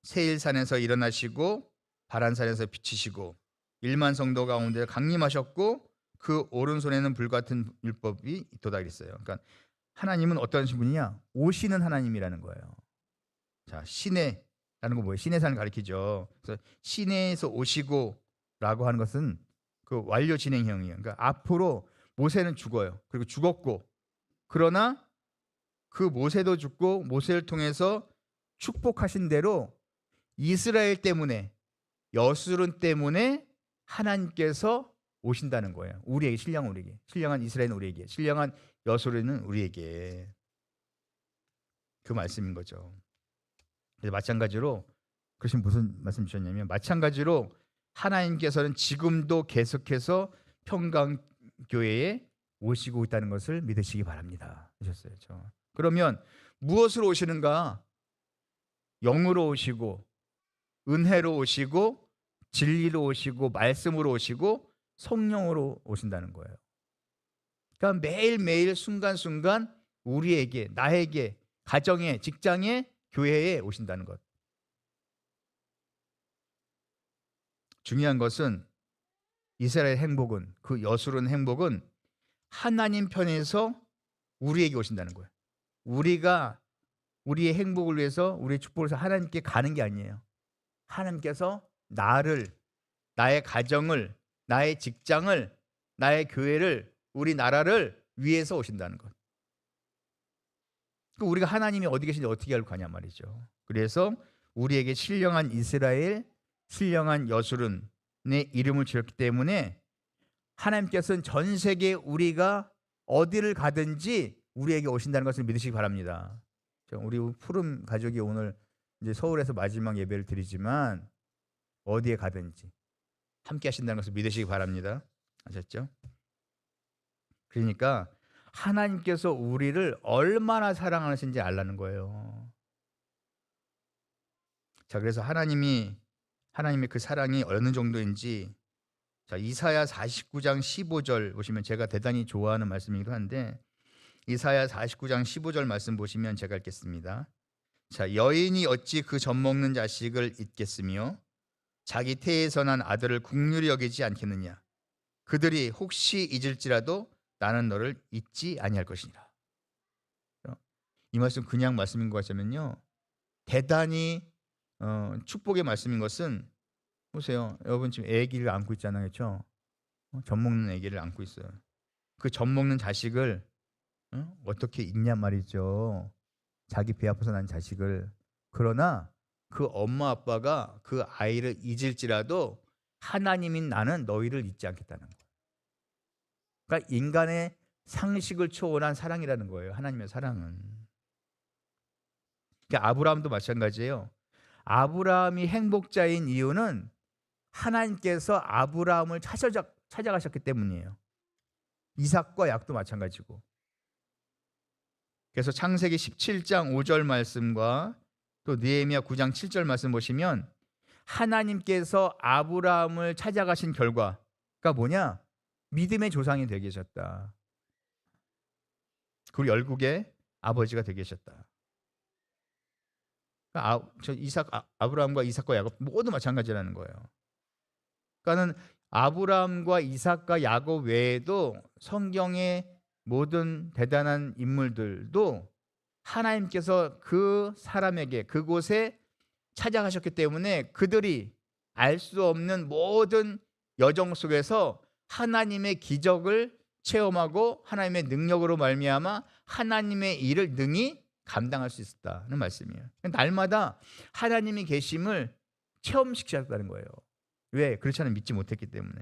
세일산에서 일어나시고 바란산에서 비치시고 1만 성도 가운데 강림하셨고 그 오른손에는 불같은 율법이 있도다 그랬어요. 그러니까 하나님은 어떤 분이냐? 오시는 하나님이라는 거예요. 자, 시내라는 거 뭐예요? 시내산을 가리키죠. 그래서 시내에서 오시고라고 하는 것은 그 완료 진행형이에요. 그러니까 앞으로 모세는 죽어요. 그리고 죽었고, 그러나 그 모세도 죽고 모세를 통해서 축복하신 대로 이스라엘 때문에, 여수론 때문에 하나님께서 오신다는 거예요. 우리에게, 신령한 우리에게, 신령한 이스라엘은 우리에게, 신령한 여수론은 우리에게. 그 말씀인 거죠. 그래서 마찬가지로, 그러신 무슨 말씀 주셨냐면, 마찬가지로 하나님께서는 지금도 계속해서 평강교회에 오시고 있다는 것을 믿으시기 바랍니다 하셨어요. 그러면 무엇으로 오시는가? 영으로 오시고, 은혜로 오시고, 진리로 오시고, 말씀으로 오시고, 성령으로 오신다는 거예요. 그러니까 매일매일 순간순간 우리에게, 나에게, 가정에, 직장에, 교회에 오신다는 것. 중요한 것은 이스라엘 행복은, 그 여수론 행복은 하나님 편에서 우리에게 오신다는 거예요. 우리가 우리의 행복을 위해서, 우리의 축복을 위해서 하나님께 가는 게 아니에요. 하나님께서 나를, 나의 가정을, 나의 직장을, 나의 교회를, 우리 나라를 위해서 오신다는 것. 우리가 하나님이 어디 계신지 어떻게 알고 가냐 말이죠. 그래서 우리에게 신령한 이스라엘, 신령한 여수론의 이름을 지었기 때문에 하나님께서는 전 세계 우리가 어디를 가든지 우리에게 오신다는 것을 믿으시기 바랍니다. 우리 푸른 가족이 오늘 이제 서울에서 마지막 예배를 드리지만 어디에 가든지 함께 하신다는 것을 믿으시기 바랍니다. 아셨죠? 그러니까 하나님께서 우리를 얼마나 사랑하시는지 알라는 거예요. 자, 그래서 하나님의 그 사랑이 어느 정도인지, 자, 이사야 49장 15절 보시면, 제가 대단히 좋아하는 말씀이기도 한데, 이사야 49장 15절 말씀 보시면 제가 읽겠습니다. 자, 여인이 어찌 그 젖먹는 자식을 잊겠으며 자기 태에서 난 아들을 긍휼히 여기지 않겠느냐. 그들이 혹시 잊을지라도 나는 너를 잊지 아니할 것이니라. 이 말씀 그냥 말씀인 것 같으면요, 대단히 축복의 말씀인 것은, 보세요. 여러분 지금 아기를 안고 있잖아요. 그렇죠? 젖먹는 아기를 안고 있어요. 그 젖먹는 자식을 어떻게 잊냐 말이죠. 자기 배 아파서 난 자식을. 그러나 그 엄마 아빠가 그 아이를 잊을지라도 하나님인 나는 너희를 잊지 않겠다는 거예요. 그러니까 인간의 상식을 초월한 사랑이라는 거예요. 하나님의 사랑은. 그러니까 아브라함도 마찬가지예요. 아브라함이 행복자인 이유는 하나님께서 아브라함을 찾아가셨기 때문이에요. 이삭과 야곱도 마찬가지고. 그래서 창세기 17장 5절 말씀과 또 느헤미야 9장 7절 말씀 보시면 하나님께서 아브라함을 찾아가신 결과가 뭐냐? 믿음의 조상이 되게 하셨다. 그리고 열국의 아버지가 되게 하셨다. 그러니까 아브라함과 이삭과 야곱 모두 마찬가지라는 거예요. 그러니까는 아브라함과 이삭과 야곱 외에도 성경의 모든 대단한 인물들도 하나님께서 그 사람에게, 그곳에 찾아가셨기 때문에 그들이 알 수 없는 모든 여정 속에서 하나님의 기적을 체험하고 하나님의 능력으로 말미암아 하나님의 일을 능히 감당할 수 있었다는 말씀이에요. 날마다 하나님이 계심을 체험시키셨다는 거예요. 왜? 그렇지 않으면 믿지 못했기 때문에.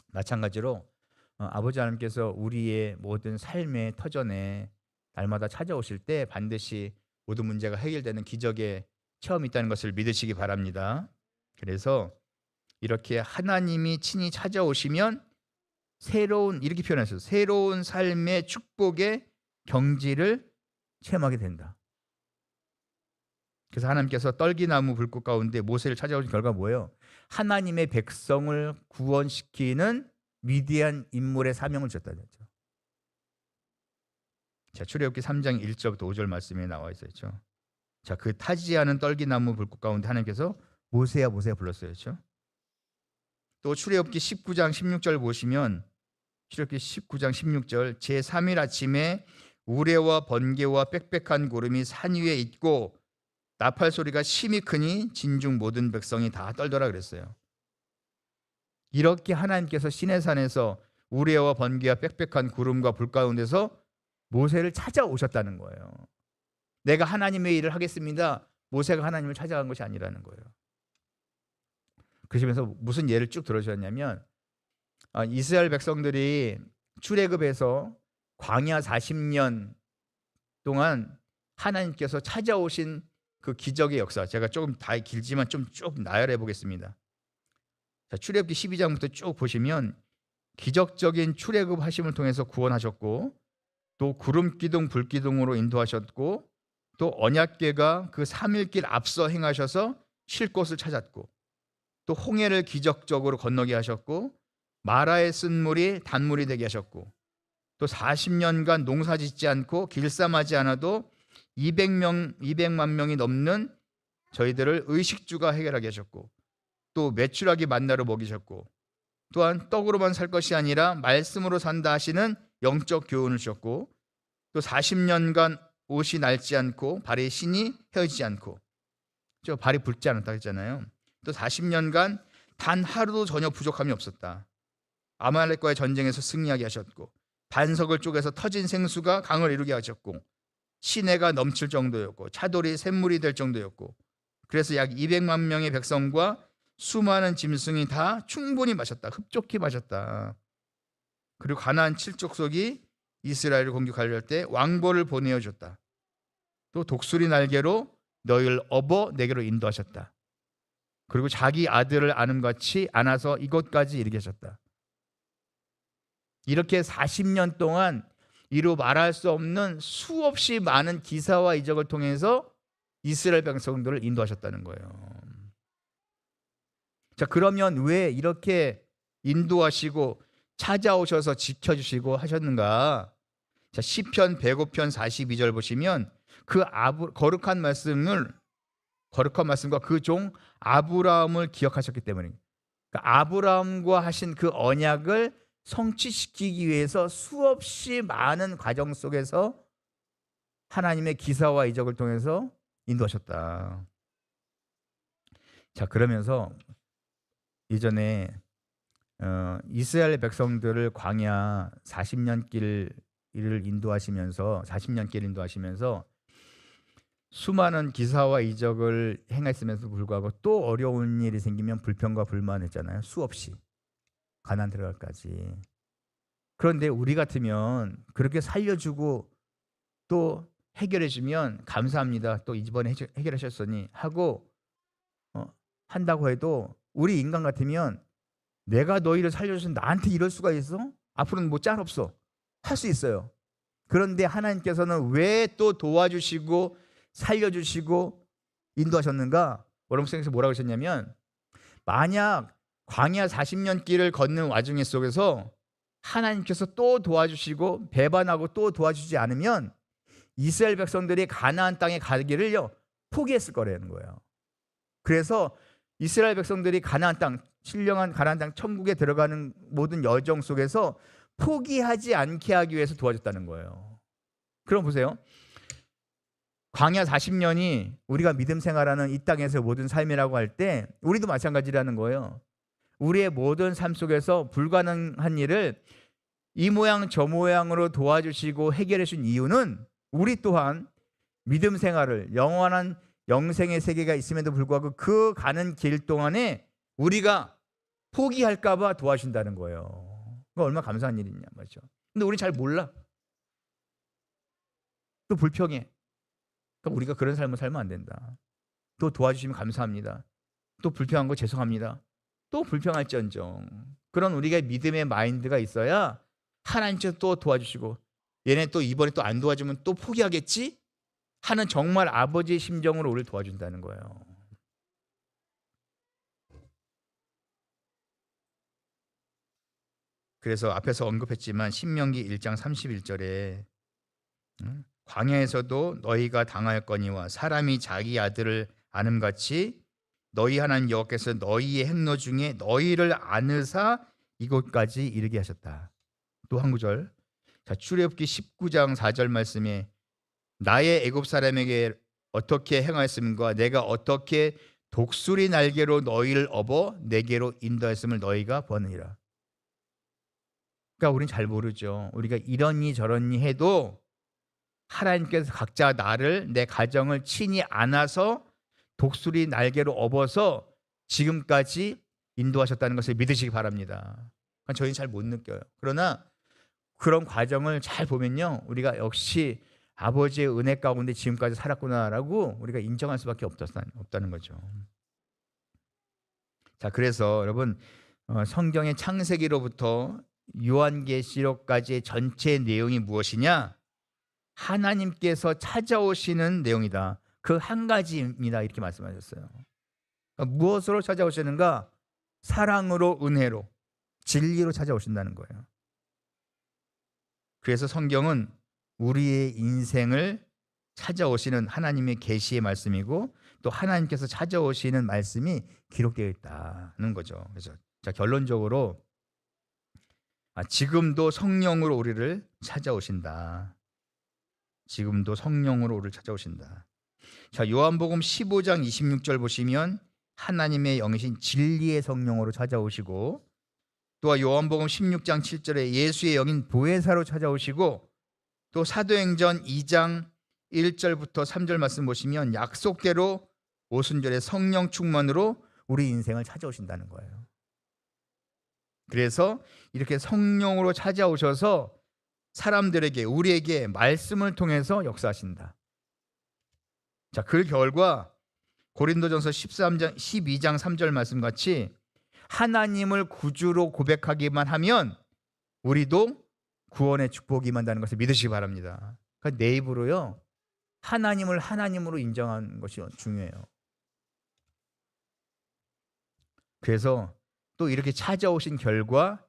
마찬가지로 아버지 하나님께서 우리의 모든 삶의 터전에 날마다 찾아오실 때 반드시 모든 문제가 해결되는 기적의 체험이 있다는 것을 믿으시기 바랍니다. 그래서 이렇게 하나님이 친히 찾아오시면 새로운, 이렇게 표현했어요. 새로운 삶의 축복의 경지를 체험하게 된다. 그래서 하나님께서 떨기나무 불꽃 가운데 모세를 찾아오신 결과 뭐예요? 하나님의 백성을 구원시키는 위대한 인물의 사명을 주셨다는 거죠. 자, 출애굽기 3장 1절부터 5절 말씀에 나와 있었죠. 자, 그 타지 않은 떨기나무 불꽃 가운데 하나님께서 모세야 모세야 불렀어요. 그렇죠? 또 출애굽기 19장 16절 보시면 출애굽기 19장 16절 제3일 아침에 우레와 번개와 빽빽한 구름이 산 위에 있고 나팔 소리가 심히 크니 진중 모든 백성이 다 떨더라 그랬어요. 이렇게 하나님께서 시내산에서 우레와 번개와 빽빽한 구름과 불 가운데서 모세를 찾아오셨다는 거예요. 내가 하나님의 일을 하겠습니다. 모세가 하나님을 찾아간 것이 아니라는 거예요. 그러시면서 무슨 예를 쭉 들어주셨냐면 이스라엘 백성들이 출애굽에서 광야 40년 동안 하나님께서 찾아오신 그 기적의 역사, 제가 조금 다 길지만 좀 쭉 나열해 보겠습니다. 자, 출애굽기 12장부터 쭉 보시면 기적적인 출애굽 하심을 통해서 구원하셨고 또 구름 기둥 불 기둥으로 인도하셨고 또 언약궤가 그 3일길 앞서 행하셔서 쉴 곳을 찾았고 또 홍해를 기적적으로 건너게 하셨고 마라의 쓴 물이 단물이 되게 하셨고 또 40년간 농사 짓지 않고 길쌈하지 않아도 200만 명이 넘는 저희들을 의식주가 해결하게 하셨고 또 메추라기 만나로 먹이셨고 또한 떡으로만 살 것이 아니라 말씀으로 산다 하시는 영적 교훈을 주셨고 또 40년간 옷이 낡지 않고 발에 신이 헤어지지 않고 저 발이 붉지 않았다 했잖아요. 또 40년간 단 하루도 전혀 부족함이 없었다. 아말렉과의 전쟁에서 승리하게 하셨고 반석을 쪼개서 터진 생수가 강을 이루게 하셨고 시내가 넘칠 정도였고 차돌이 샘물이 될 정도였고 그래서 약 200만 명의 백성과 수많은 짐승이 다 충분히 마셨다. 흡족히 마셨다. 그리고 가나안 7족속이 이스라엘을 공격하려 할 때 왕보를 보내어 줬다. 또 독수리 날개로 너희를 업어 내게로 인도하셨다. 그리고 자기 아들을 아는같이 안아서 이곳까지 이르게 하셨다. 이렇게 40년 동안 이루 말할 수 없는 수없이 많은 기사와 이적을 통해서 이스라엘 백성들을 인도하셨다는 거예요. 자, 그러면 왜 이렇게 인도하시고 찾아오셔서 지켜주시고 하셨는가? 자, 시편 105편 42절 보시면 그 거룩한 말씀과 그 종 아브라함을 기억하셨기 때문입니다. 그러니까 아브라함과 하신 그 언약을 성취시키기 위해서 수없이 많은 과정 속에서 하나님의 기사와 이적을 통해서 인도하셨다. 자, 그러면서 이전에 이스라엘 백성들을 광야 40년 길을 인도하시면서 수많은 기사와 이적을 행했음에도 불구하고 또 어려운 일이 생기면 불평과 불만했잖아요. 수없이 가나안 들어갈까지. 그런데 우리 같으면 그렇게 살려주고 또 해결해주면 감사합니다. 또 이번에 해결하셨으니 하고 한다고 해도 우리 인간 같으면 내가 너희를 살려줘서 나한테 이럴 수가 있어? 앞으로는 뭐 짤 없어. 할 수 있어요. 그런데 하나님께서는 왜 또 도와주시고 살려주시고 인도하셨는가? 여러분께서 뭐라고 하셨냐면 만약 광야 40년 길을 걷는 와중에 속에서 하나님께서 또 도와주시고 배반하고 또 도와주지 않으면 이스라엘 백성들이 가나안 땅에 가기를요 포기했을 거라는 거예요. 그래서 이스라엘 백성들이 가나안 땅, 신령한 가나안 땅 천국에 들어가는 모든 여정 속에서 포기하지 않게 하기 위해서 도와줬다는 거예요. 그럼 보세요. 광야 40년이 우리가 믿음 생활하는 이 땅에서 모든 삶이라고 할 때 우리도 마찬가지라는 거예요. 우리의 모든 삶 속에서 불가능한 일을 이 모양 저 모양으로 도와주시고 해결해 주신 이유는 우리 또한 믿음 생활을 영원한 영생의 세계가 있음에도 불구하고 그 가는 길 동안에 우리가 포기할까 봐 도와준다는 거예요. 그거 얼마나 감사한 일이냐 말이죠. 근데 우리 잘 몰라. 또 불평해. 그러니까 우리가 그런 삶을 살면 안 된다. 또 도와주시면 감사합니다. 또 불평한 거 죄송합니다. 또 불평할지언정. 그런 우리가 믿음의 마인드가 있어야 하나님께서 또 도와주시고, 얘네 또 이번에 또 안 도와주면 또 포기하겠지 하는 정말 아버지의 심정으로 우리를 도와준다는 거예요. 그래서 앞에서 언급했지만 신명기 1장 31절에 광야에서도 너희가 당하였거니와 사람이 자기 아들을 아름같이 너희 하나님 여호와께서 너희의 행로 중에 너희를 안으사 이곳까지 이르게 하셨다. 또 한 구절. 자, 출애굽기 19장 4절 말씀에 나의 애굽 사람에게 어떻게 행하였음과 내가 어떻게 독수리 날개로 너희를 업어 내게로 인도하였음을 너희가 보느니라. 그러니까 우리는 잘 모르죠. 우리가 이러니 저러니 해도 하나님께서 각자 나를, 내 가정을 친히 안아서 독수리 날개로 업어서 지금까지 인도하셨다는 것을 믿으시기 바랍니다. 저희는 잘 못 느껴요. 그러나 그런 과정을 잘 보면요, 우리가 역시 아버지의 은혜 가운데 지금까지 살았구나라고 우리가 인정할 수밖에 없다는 거죠. 자, 그래서 여러분, 성경의 창세기로부터 요한계시록까지의 전체 내용이 무엇이냐? 하나님께서 찾아오시는 내용이다. 그 한 가지입니다. 이렇게 말씀하셨어요. 그러니까 무엇으로 찾아오시는가? 사랑으로, 은혜로, 진리로 찾아오신다는 거예요. 그래서 성경은 우리의 인생을 찾아오시는 하나님의 계시의 말씀이고, 또 하나님께서 찾아오시는 말씀이 기록되어 있다는 거죠. 그래서 자, 결론적으로 지금도 성령으로 우리를 찾아오신다. 지금도 성령으로 우리를 찾아오신다. 자, 요한복음 15장 26절 보시면 하나님의 영이신 진리의 성령으로 찾아오시고, 또 요한복음 16장 7절에 예수의 영인 보혜사로 찾아오시고, 또 사도행전 2장 1절부터 3절 말씀 보시면 약속대로 오순절의 성령 충만으로 우리 인생을 찾아오신다는 거예요. 그래서 이렇게 성령으로 찾아오셔서 사람들에게, 우리에게 말씀을 통해서 역사하신다. 자, 그 결과 고린도전서 12장 3절 말씀 같이 하나님을 구주로 고백하기만 하면 우리도 구원의 축복이 임한다는 것을 믿으시기 바랍니다. 그러니까 내 입으로요, 하나님을 하나님으로 인정하는 것이 중요해요. 그래서 또 이렇게 찾아오신 결과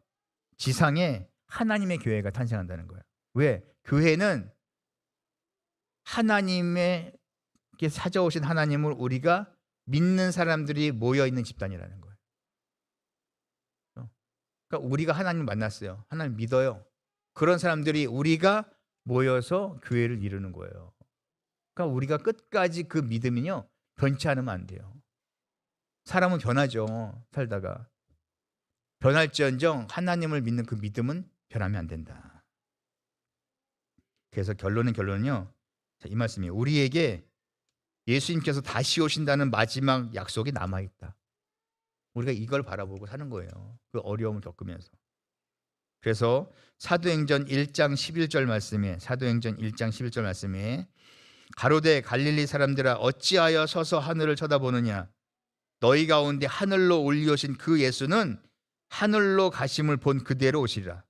지상에 하나님의 교회가 탄생한다는 거예요. 왜? 교회는 하나님의 찾아오신 하나님을 우리가 믿는 사람들이 모여있는 집단이라는 거예요. 그러니까 우리가 하나님을 만났어요. 하나님 믿어요. 그런 사람들이 우리가 모여서 교회를 이루는 거예요. 그러니까 우리가 끝까지 그 믿음이요, 변치 않으면 안 돼요. 사람은 변하죠. 살다가. 변할지언정 하나님을 믿는 그 믿음은 변하면 안 된다. 그래서 결론은요, 자, 이 말씀이에요. 우리에게 예수님께서 다시 오신다는 마지막 약속이 남아있다. 우리가 이걸 바라보고 사는 거예요. 그 어려움을 겪으면서. 그래서 사도행전 1장 11절 말씀에 가로되 갈릴리 사람들아 어찌하여 서서 하늘을 쳐다보느냐? 너희 가운데 하늘로 올리오신 그 예수는 하늘로 가심을 본 그대로 오시리라.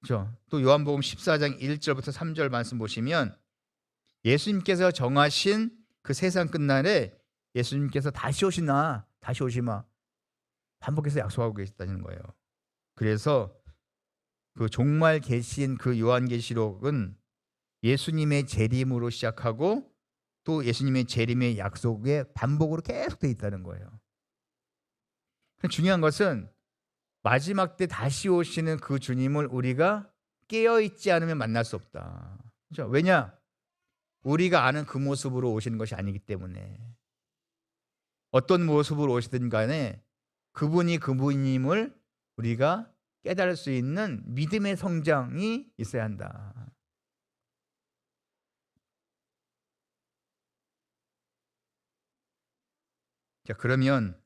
그렇죠? 또 요한복음 14장 1절부터 3절 말씀 보시면 예수님께서 정하신 그 세상 끝날에 예수님께서 다시 오시마 반복해서 약속하고 계시다는 거예요. 그래서 그 종말 계시인 그 요한계시록은 예수님의 재림으로 시작하고 또 예수님의 재림의 약속에 반복으로 계속 되어 있다는 거예요. 중요한 것은 마지막 때 다시 오시는 그 주님을 우리가 깨어있지 않으면 만날 수 없다. 그렇죠? 왜냐? 우리가 아는 그 모습으로 오시는 것이 아니기 때문에. 어떤 모습으로 오시든 간에 그분이 그분임을 우리가 깨달을 수 있는 믿음의 성장이 있어야 한다. 자, 그러면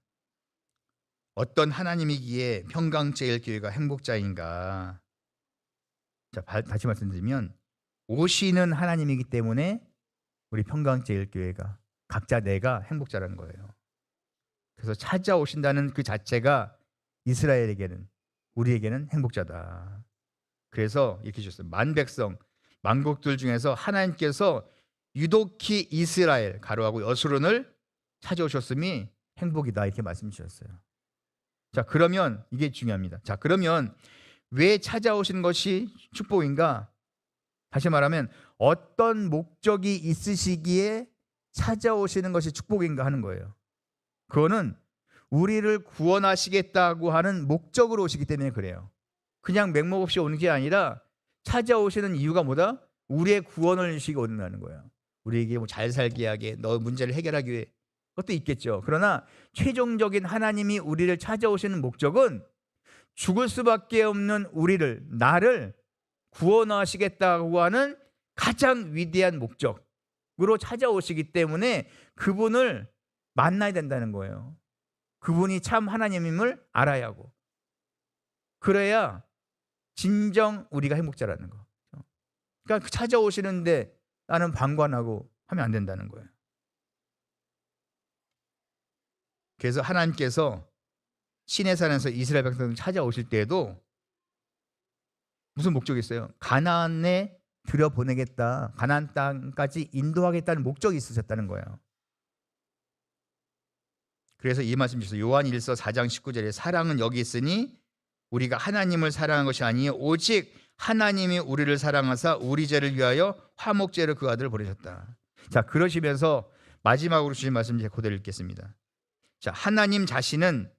어떤 하나님이기에 평강제일교회가 행복자인가? 자, 다시 말씀드리면 오시는 하나님이기 때문에 우리 평강제일교회가 각자 내가 행복자라는 거예요. 그래서 찾아오신다는 그 자체가 이스라엘에게는, 우리에게는 행복자다. 그래서 이렇게 주셨어요. 만백성, 만국들 중에서 하나님께서 유독히 이스라엘 가로하고 여수론을 찾아오셨음이 행복이다, 이렇게 말씀 주셨어요. 자, 그러면 이게 중요합니다. 자, 그러면 왜 찾아오시는 것이 축복인가? 다시 말하면 어떤 목적이 있으시기에 찾아오시는 것이 축복인가 하는 거예요. 그거는 우리를 구원하시겠다고 하는 목적으로 오시기 때문에 그래요. 그냥 맹목 없이 오는 게 아니라 찾아오시는 이유가 뭐다? 우리의 구원을 주시기 오는다는 거예요. 우리에게 뭐 잘 살게 하게, 너 문제를 해결하기 위해, 그것도 있겠죠. 그러나 최종적인 하나님이 우리를 찾아오시는 목적은 죽을 수밖에 없는 우리를, 나를 구원하시겠다고 하는 가장 위대한 목적으로 찾아오시기 때문에 그분을 만나야 된다는 거예요. 그분이 참 하나님임을 알아야 하고, 그래야 진정 우리가 행복자라는 거. 그러니까 찾아오시는데 나는 방관하고 하면 안 된다는 거예요. 그래서 하나님께서 시내산에서 이스라엘 백성을 찾아오실 때에도 무슨 목적이 있어요? 가나안에 들여보내겠다, 가나안 땅까지 인도하겠다는 목적이 있으셨다는 거예요. 그래서 이 말씀 주셨어요. 요한 1서 4장 19절에 사랑은 여기 있으니 우리가 하나님을 사랑한 것이 아니요 오직 하나님이 우리를 사랑하사 우리 죄를 위하여 화목제로 그 아들을 보내셨다. 자, 그러시면서 마지막으로 주신 말씀 제가 그대로 읽겠습니다. 자, 하나님 자신은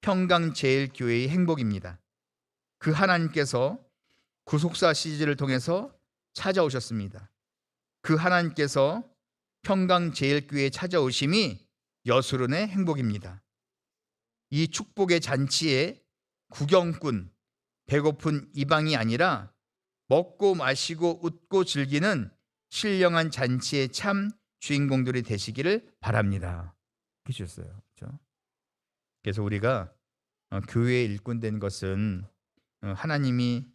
평강제일교회의 행복입니다. 그 하나님께서 구속사 시즌을 통해서 찾아오셨습니다. 그 하나님께서 평강제일교회에 찾아오심이 여수론의 행복입니다. 이 축복의 잔치에 구경꾼, 배고픈 이방이 아니라 먹고 마시고 웃고 즐기는 신령한 잔치의 참 주인공들이 되시기를 바랍니다. 이렇게 주셨어요. 그렇죠? 그래서 우리가 교회의 일꾼 된 것은 하나님이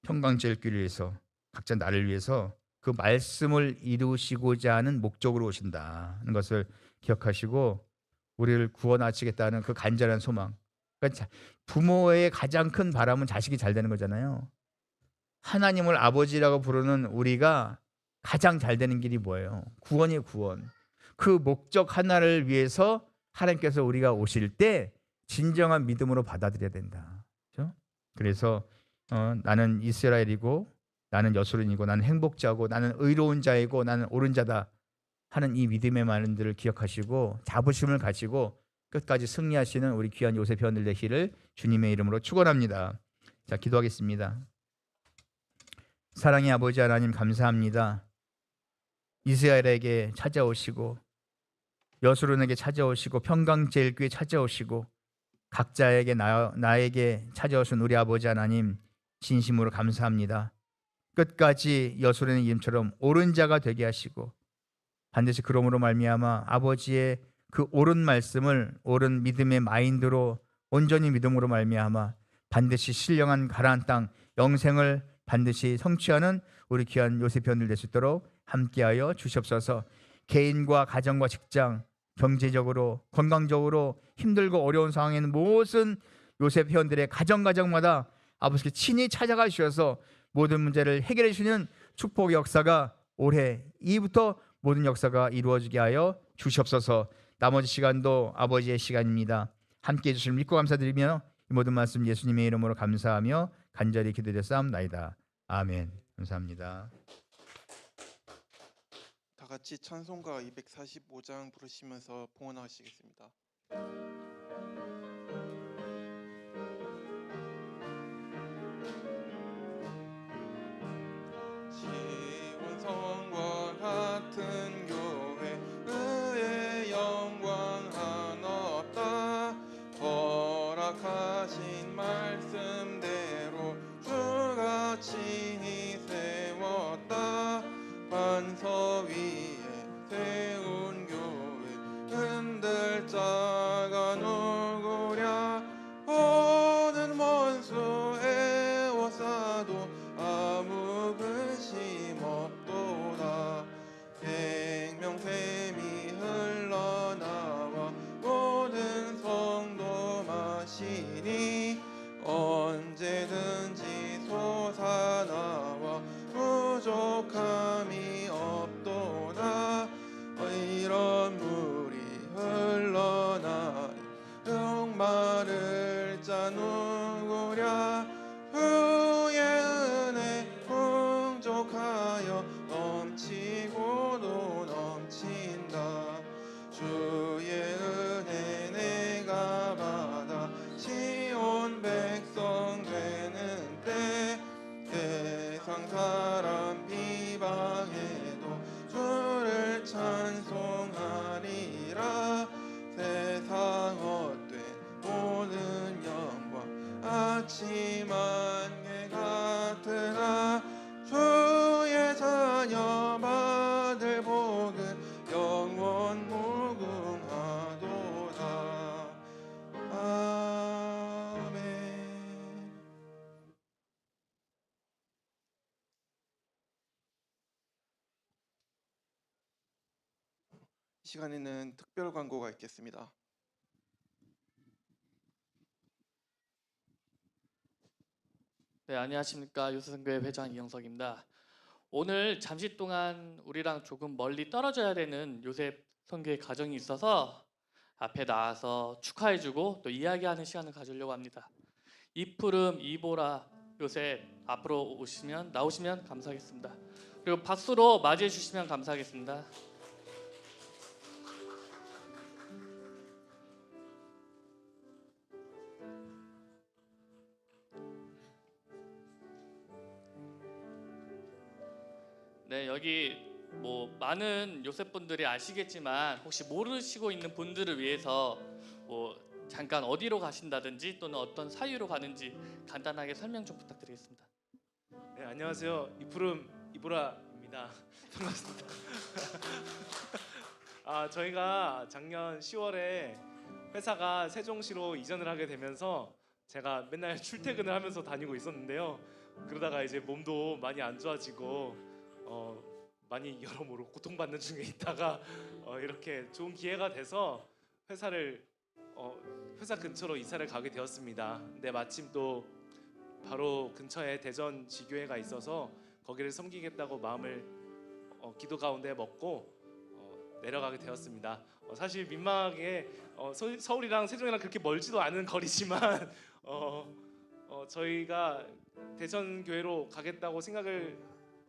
평강제일교회를 위해서, 각자 나를 위해서 그 말씀을 이루시고자 하는 목적으로 오신다는 것을 기억하시고, 우리를 구원하시겠다는 그 간절한 소망. 그러니까 부모의 가장 큰 바람은 자식이 잘 되는 거잖아요. 하나님을 아버지라고 부르는 우리가 가장 잘 되는 길이 뭐예요? 구원이에요, 구원. 그 목적 하나를 위해서 하나님께서 우리가 오실 때 진정한 믿음으로 받아들여야 된다. 그렇죠? 그래서 나는 이스라엘이고, 나는 여수론이고, 나는 행복자고, 나는 의로운 자이고, 나는 옳은 자다 하는 이 믿음의 말들을 기억하시고 자부심을 가지고 끝까지 승리하시는 우리 귀한 요셉 회원들 되시기를 주님의 이름으로 축원합니다. 자, 기도하겠습니다. 사랑의 아버지 하나님, 감사합니다. 이스라엘에게 찾아오시고, 여수론에게 찾아오시고, 평강제일교회에 찾아오시고, 각자에게 나에게 찾아오신 우리 아버지 하나님, 진심으로 감사합니다. 끝까지 여수론의 이름처럼 옳은 자가 되게 하시고, 반드시 그러므로 말미암아 아버지의 그 옳은 말씀을 옳은 믿음의 마인드로 온전히 믿음으로 말미암아 반드시 신령한 가나안 땅 영생을 반드시 성취하는 우리 귀한 요셉 회원들 될 수 있도록 함께하여 주시옵소서. 개인과 가정과 직장, 경제적으로 건강적으로 힘들고 어려운 상황에는 모든 요셉 회원들의 가정마다 아버지께 친히 찾아가 주셔서 모든 문제를 해결해 주시는 축복의 역사가 올해 이부터 모든 역사가 이루어지게 하여 주시옵소서. 나머지 시간도 아버지의 시간입니다. 함께해 주실 믿고 감사드리며 이 모든 말씀 예수님의 이름으로 감사하며 간절히 기도드렸사옵나이다. 아멘. 감사합니다. 다 같이 찬송가 245장 부르시면서 봉헌하시겠습니다. 시온성과 같은 교회 의의 영광 한없다. 허락하신 말씀대로 주가 친히 세웠다. 반석 위에 세운 교회 흔들 자가 시간에는 특별 광고가 있겠습니다. 네, 안녕하십니까. 요셉선교회 회장 이영석입니다. 오늘 잠시 동안 우리랑 조금 멀리 떨어져야 되는 요셉 선교의 가정이 있어서 앞에 나와서 축하해주고 또 이야기하는 시간을 가지려고 합니다. 이푸름, 이보라, 요셉 앞으로 나오시면 감사하겠습니다. 그리고 박수로 맞이해 주시면 감사하겠습니다. 네, 여기 뭐 많은 요셉 분들이 아시겠지만 혹시 모르시고 있는 분들을 위해서 뭐 잠깐 어디로 가신다든지 또는 어떤 사유로 가는지 간단하게 설명 좀 부탁드리겠습니다. 네, 안녕하세요. 이푸름 이보라입니다. 반갑습니다. 저희가 작년 10월에 회사가 세종시로 이전을 하게 되면서 제가 맨날 출퇴근을 하면서 다니고 있었는데요. 그러다가 이제 몸도 많이 안 좋아지고 많이 여러모로 고통받는 중에 있다가 이렇게 좋은 기회가 돼서 회사 근처로 이사를 가게 되었습니다. 근데 마침 또 바로 근처에 대전 지교회가 있어서 거기를 섬기겠다고 마음을 기도 가운데 먹고 내려가게 되었습니다. 사실 민망하게 서울이랑 세종이랑 그렇게 멀지도 않은 거리지만 저희가 대전 교회로 가겠다고 생각을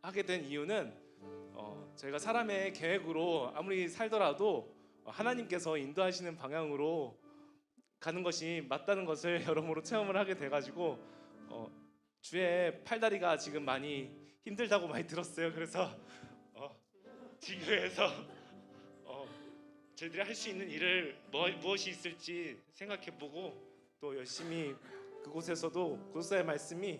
하게 된 이유는 저희가 사람의 계획으로 아무리 살더라도 하나님께서 인도하시는 방향으로 가는 것이 맞다는 것을 여러모로 체험을 하게 돼가지고 주에 팔다리가 지금 많이 힘들다고 많이 들었어요. 그래서 지교회에서 저희들이 할 수 있는 일을 무엇이 있을지 생각해보고 또 열심히 그곳에서의 말씀이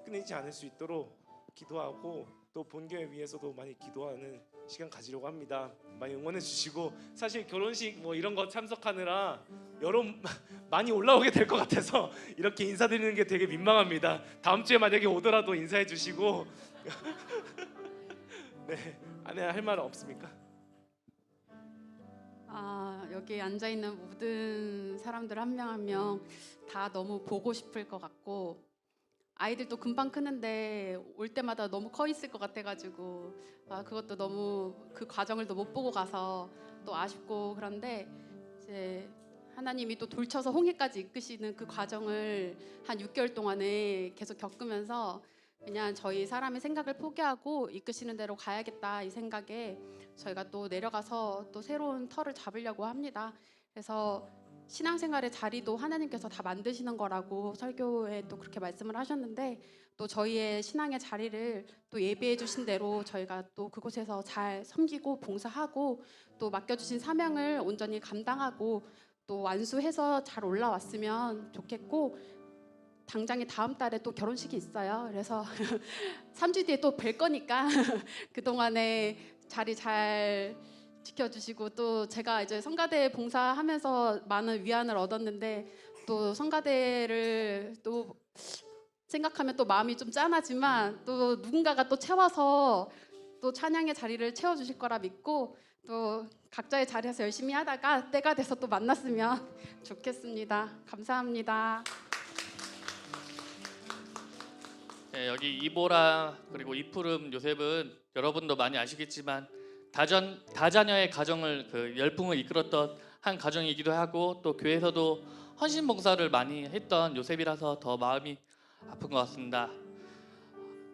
끊이지 않을 수 있도록 기도하고 또 본교회 위해서도 많이 기도하는 시간 가지려고 합니다. 많이 응원해 주시고 사실 결혼식 뭐 이런 거 참석하느라 많이 올라오게 될 것 같아서 이렇게 인사드리는 게 되게 민망합니다. 다음 주에 만약에 오더라도 인사해 주시고 네, 안에 할 말 없습니까? 여기 앉아 있는 모든 사람들 한 명 한 명 다 너무 보고 싶을 것 같고 아이들도 금방 크는데 올 때마다 너무 커 있을 것 같아가지고 그것도 너무 그 과정을 또 못 보고 가서 또 아쉽고 그런데 이제 하나님이 또 돌쳐서 홍해까지 이끄시는 그 과정을 한 6개월 동안에 계속 겪으면서 그냥 저희 사람의 생각을 포기하고 이끄시는 대로 가야겠다 이 생각에 저희가 또 내려가서 또 새로운 터를 잡으려고 합니다. 그래서 신앙생활의 자리도 하나님께서 다 만드시는 거라고 설교에 또 그렇게 말씀을 하셨는데 또 저희의 신앙의 자리를 또 예비해 주신 대로 저희가 또 그곳에서 잘 섬기고 봉사하고 또 맡겨주신 사명을 온전히 감당하고 또 완수해서 잘 올라왔으면 좋겠고 당장에 다음 달에 또 결혼식이 있어요. 그래서 3주 뒤에 또 뵐 거니까 그동안에 자리 잘 지켜주시고 또 제가 이제 성가대 봉사하면서 많은 위안을 얻었는데 또 성가대를 또 생각하면 또 마음이 좀 짠하지만 또 누군가가 또 채워서 또 찬양의 자리를 채워주실 거라 믿고 또 각자의 자리에서 열심히 하다가 때가 돼서 또 만났으면 좋겠습니다. 감사합니다. 네, 여기 이보라 그리고 이푸름 요셉은 여러분도 많이 아시겠지만 다자녀의 가정을 그 열풍을 이끌었던 한 가정이기도 하고 또 교회에서도 헌신 봉사를 많이 했던 요셉이라서 더 마음이 아픈 것 같습니다.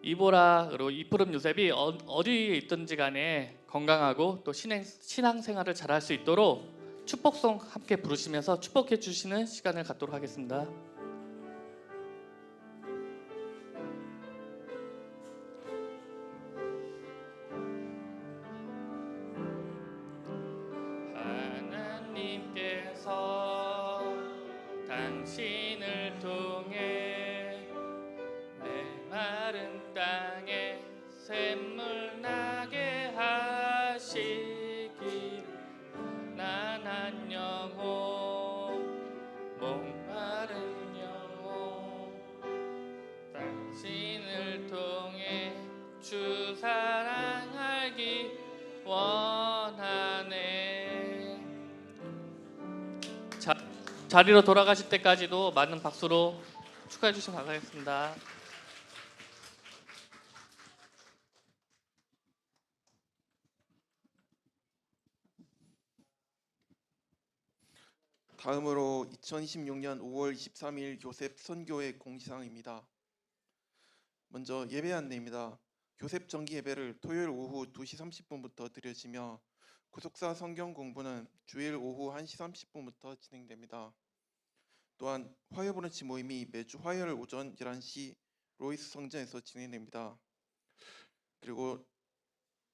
이보라 그리고 이푸름 요셉이 어디에 있든지 간에 건강하고 또 신앙생활을 잘할 수 있도록 축복송 함께 부르시면서 축복해 주시는 시간을 갖도록 하겠습니다. 하나님께서 당신을 통해 내 마른 땅에 샘물 나게 하시길 난 한 영혼 목마른 영혼 당신을 통해 주 사랑하기 원하네 자리로 돌아가실 때까지도 많은 박수로 축하해 주시면 감사하겠습니다. 다음으로 2026년 5월 23일 요셉 선교회 공지사항입니다. 먼저 예배 안내입니다. 요셉 정기 예배를 토요일 오후 2시 30분부터 드려지며 구속사 성경 공부는 주일 오후 1시 30분부터 진행됩니다. 또한 화요 브런치 모임이 매주 화요일 오전 11시 로이스 성전에서 진행됩니다. 그리고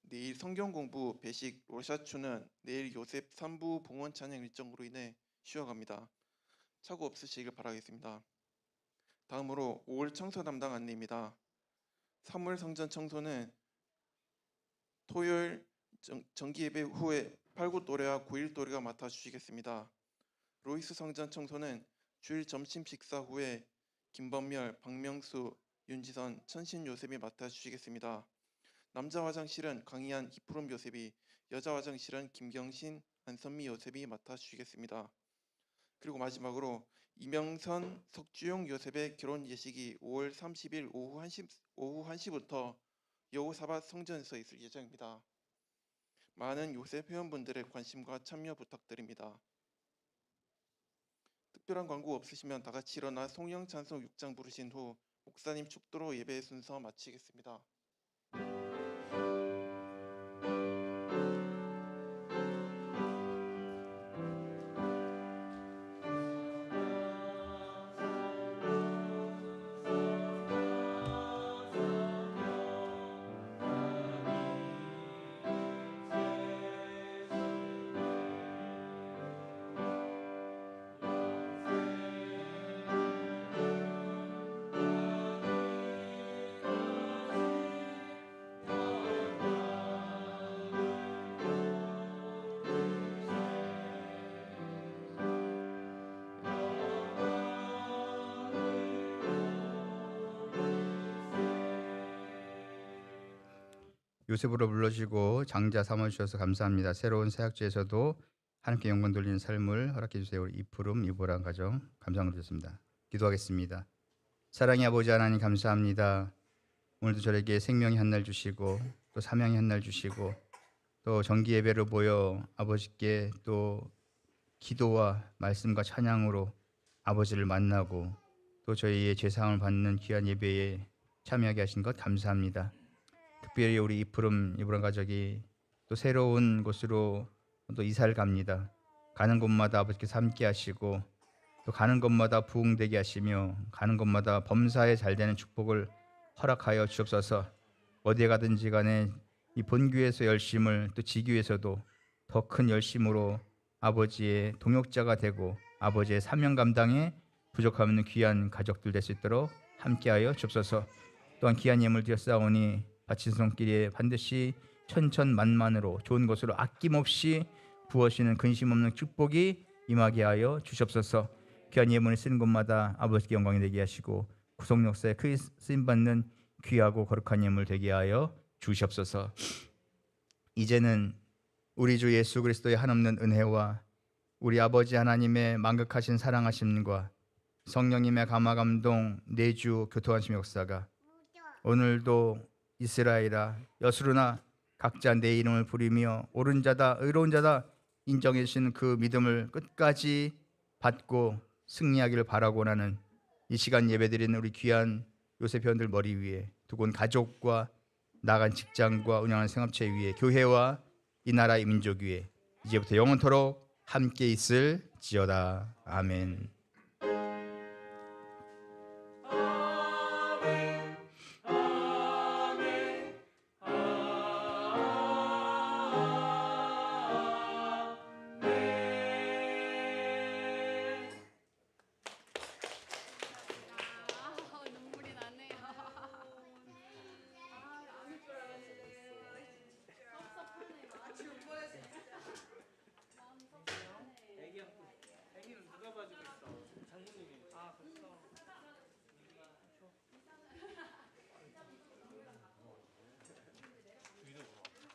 내일 성경 공부 배식 로샤추는 내일 요셉 3부 봉헌 찬양 일정으로 인해 쉬어갑니다. 착오 없으시길 바라겠습니다. 다음으로 5월 청소 담당 안내입니다. 3월 성전 청소는 토요일 정기 예배 후에 8구 또래와 9일 또래가 맡아주시겠습니다. 로이스 성전 청소는 주일 점심 식사 후에 김범멸, 박명수, 윤지선, 천신 요셉이 맡아주시겠습니다. 남자 화장실은 강희안, 이프롬 요셉이, 여자 화장실은 김경신, 안선미 요셉이 맡아주시겠습니다. 그리고 마지막으로 이명선, 석주용 요셉의 결혼 예식이 5월 30일 오후 1시부터 여호사밧 성전에서 있을 예정입니다. 많은 요셉 회원분들의 관심과 참여 부탁드립니다. 특별한 광고 없으시면 다 같이 일어나 송영 찬송 6장 부르신 후 목사님 축도로 예배 순서 마치겠습니다. 요셉으로 불러주시고 장자 삼아주셔서 감사합니다. 새로운 사역지에서도 하나님께 영광 돌리는 삶을 허락해 주세요. 우리 이푸름 이보람 가정 감사함을 드렸습니다. 기도하겠습니다. 사랑의 아버지 하나님 감사합니다. 오늘도 저에게 생명의 한 날 주시고 또 사명의 한 날 주시고 또 정기 예배로 모여 아버지께 또 기도와 말씀과 찬양으로 아버지를 만나고 또 저희의 죄사함을 받는 귀한 예배에 참여하게 하신 것 감사합니다. 특별히 우리 이푸름 가족이 또 새로운 곳으로 또 이사를 갑니다. 가는 곳마다 아버지께서 함께 하시고 또 가는 곳마다 부흥되게 하시며 가는 곳마다 범사에 잘되는 축복을 허락하여 주옵소서. 어디에 가든지 간에 이 본교에서 열심을 또 지교에서도 더 큰 열심으로 아버지의 동역자가 되고 아버지의 사명 감당에 부족함 없는 귀한 가족들 될 수 있도록 함께하여 주옵소서. 또한 귀한 예물 드렸사오니 바친 손길에 반드시 천천만만으로 좋은 것으로 아낌없이 부어지는 근심 없는 축복이 임하게 하여 주시옵소서. 귀한 예물을 쓰는 곳마다 아버지께 영광이 되게 하시고 구속 역사에 크게 쓰임받는 귀하고 거룩한 예물 되게 하여 주시옵소서. 이제는 우리 주 예수 그리스도의 한없는 은혜와 우리 아버지 하나님의 만극하신 사랑하심과 성령님의 감화감동 내주 교통하심 역사가 오늘도 이스라엘아 여수르나 각자 내 이름을 부리며 옳은 자다 의로운 자다 인정해 주시는 그 믿음을 끝까지 받고 승리하기를 바라고 나는 이 시간 예배드리는 우리 귀한 요셉 회원들 머리 위에 두고 온 가족과 나간 직장과 운영하는 생업체 위에 교회와 이 나라의 민족 위에 이제부터 영원토록 함께 있을지어다. 아멘.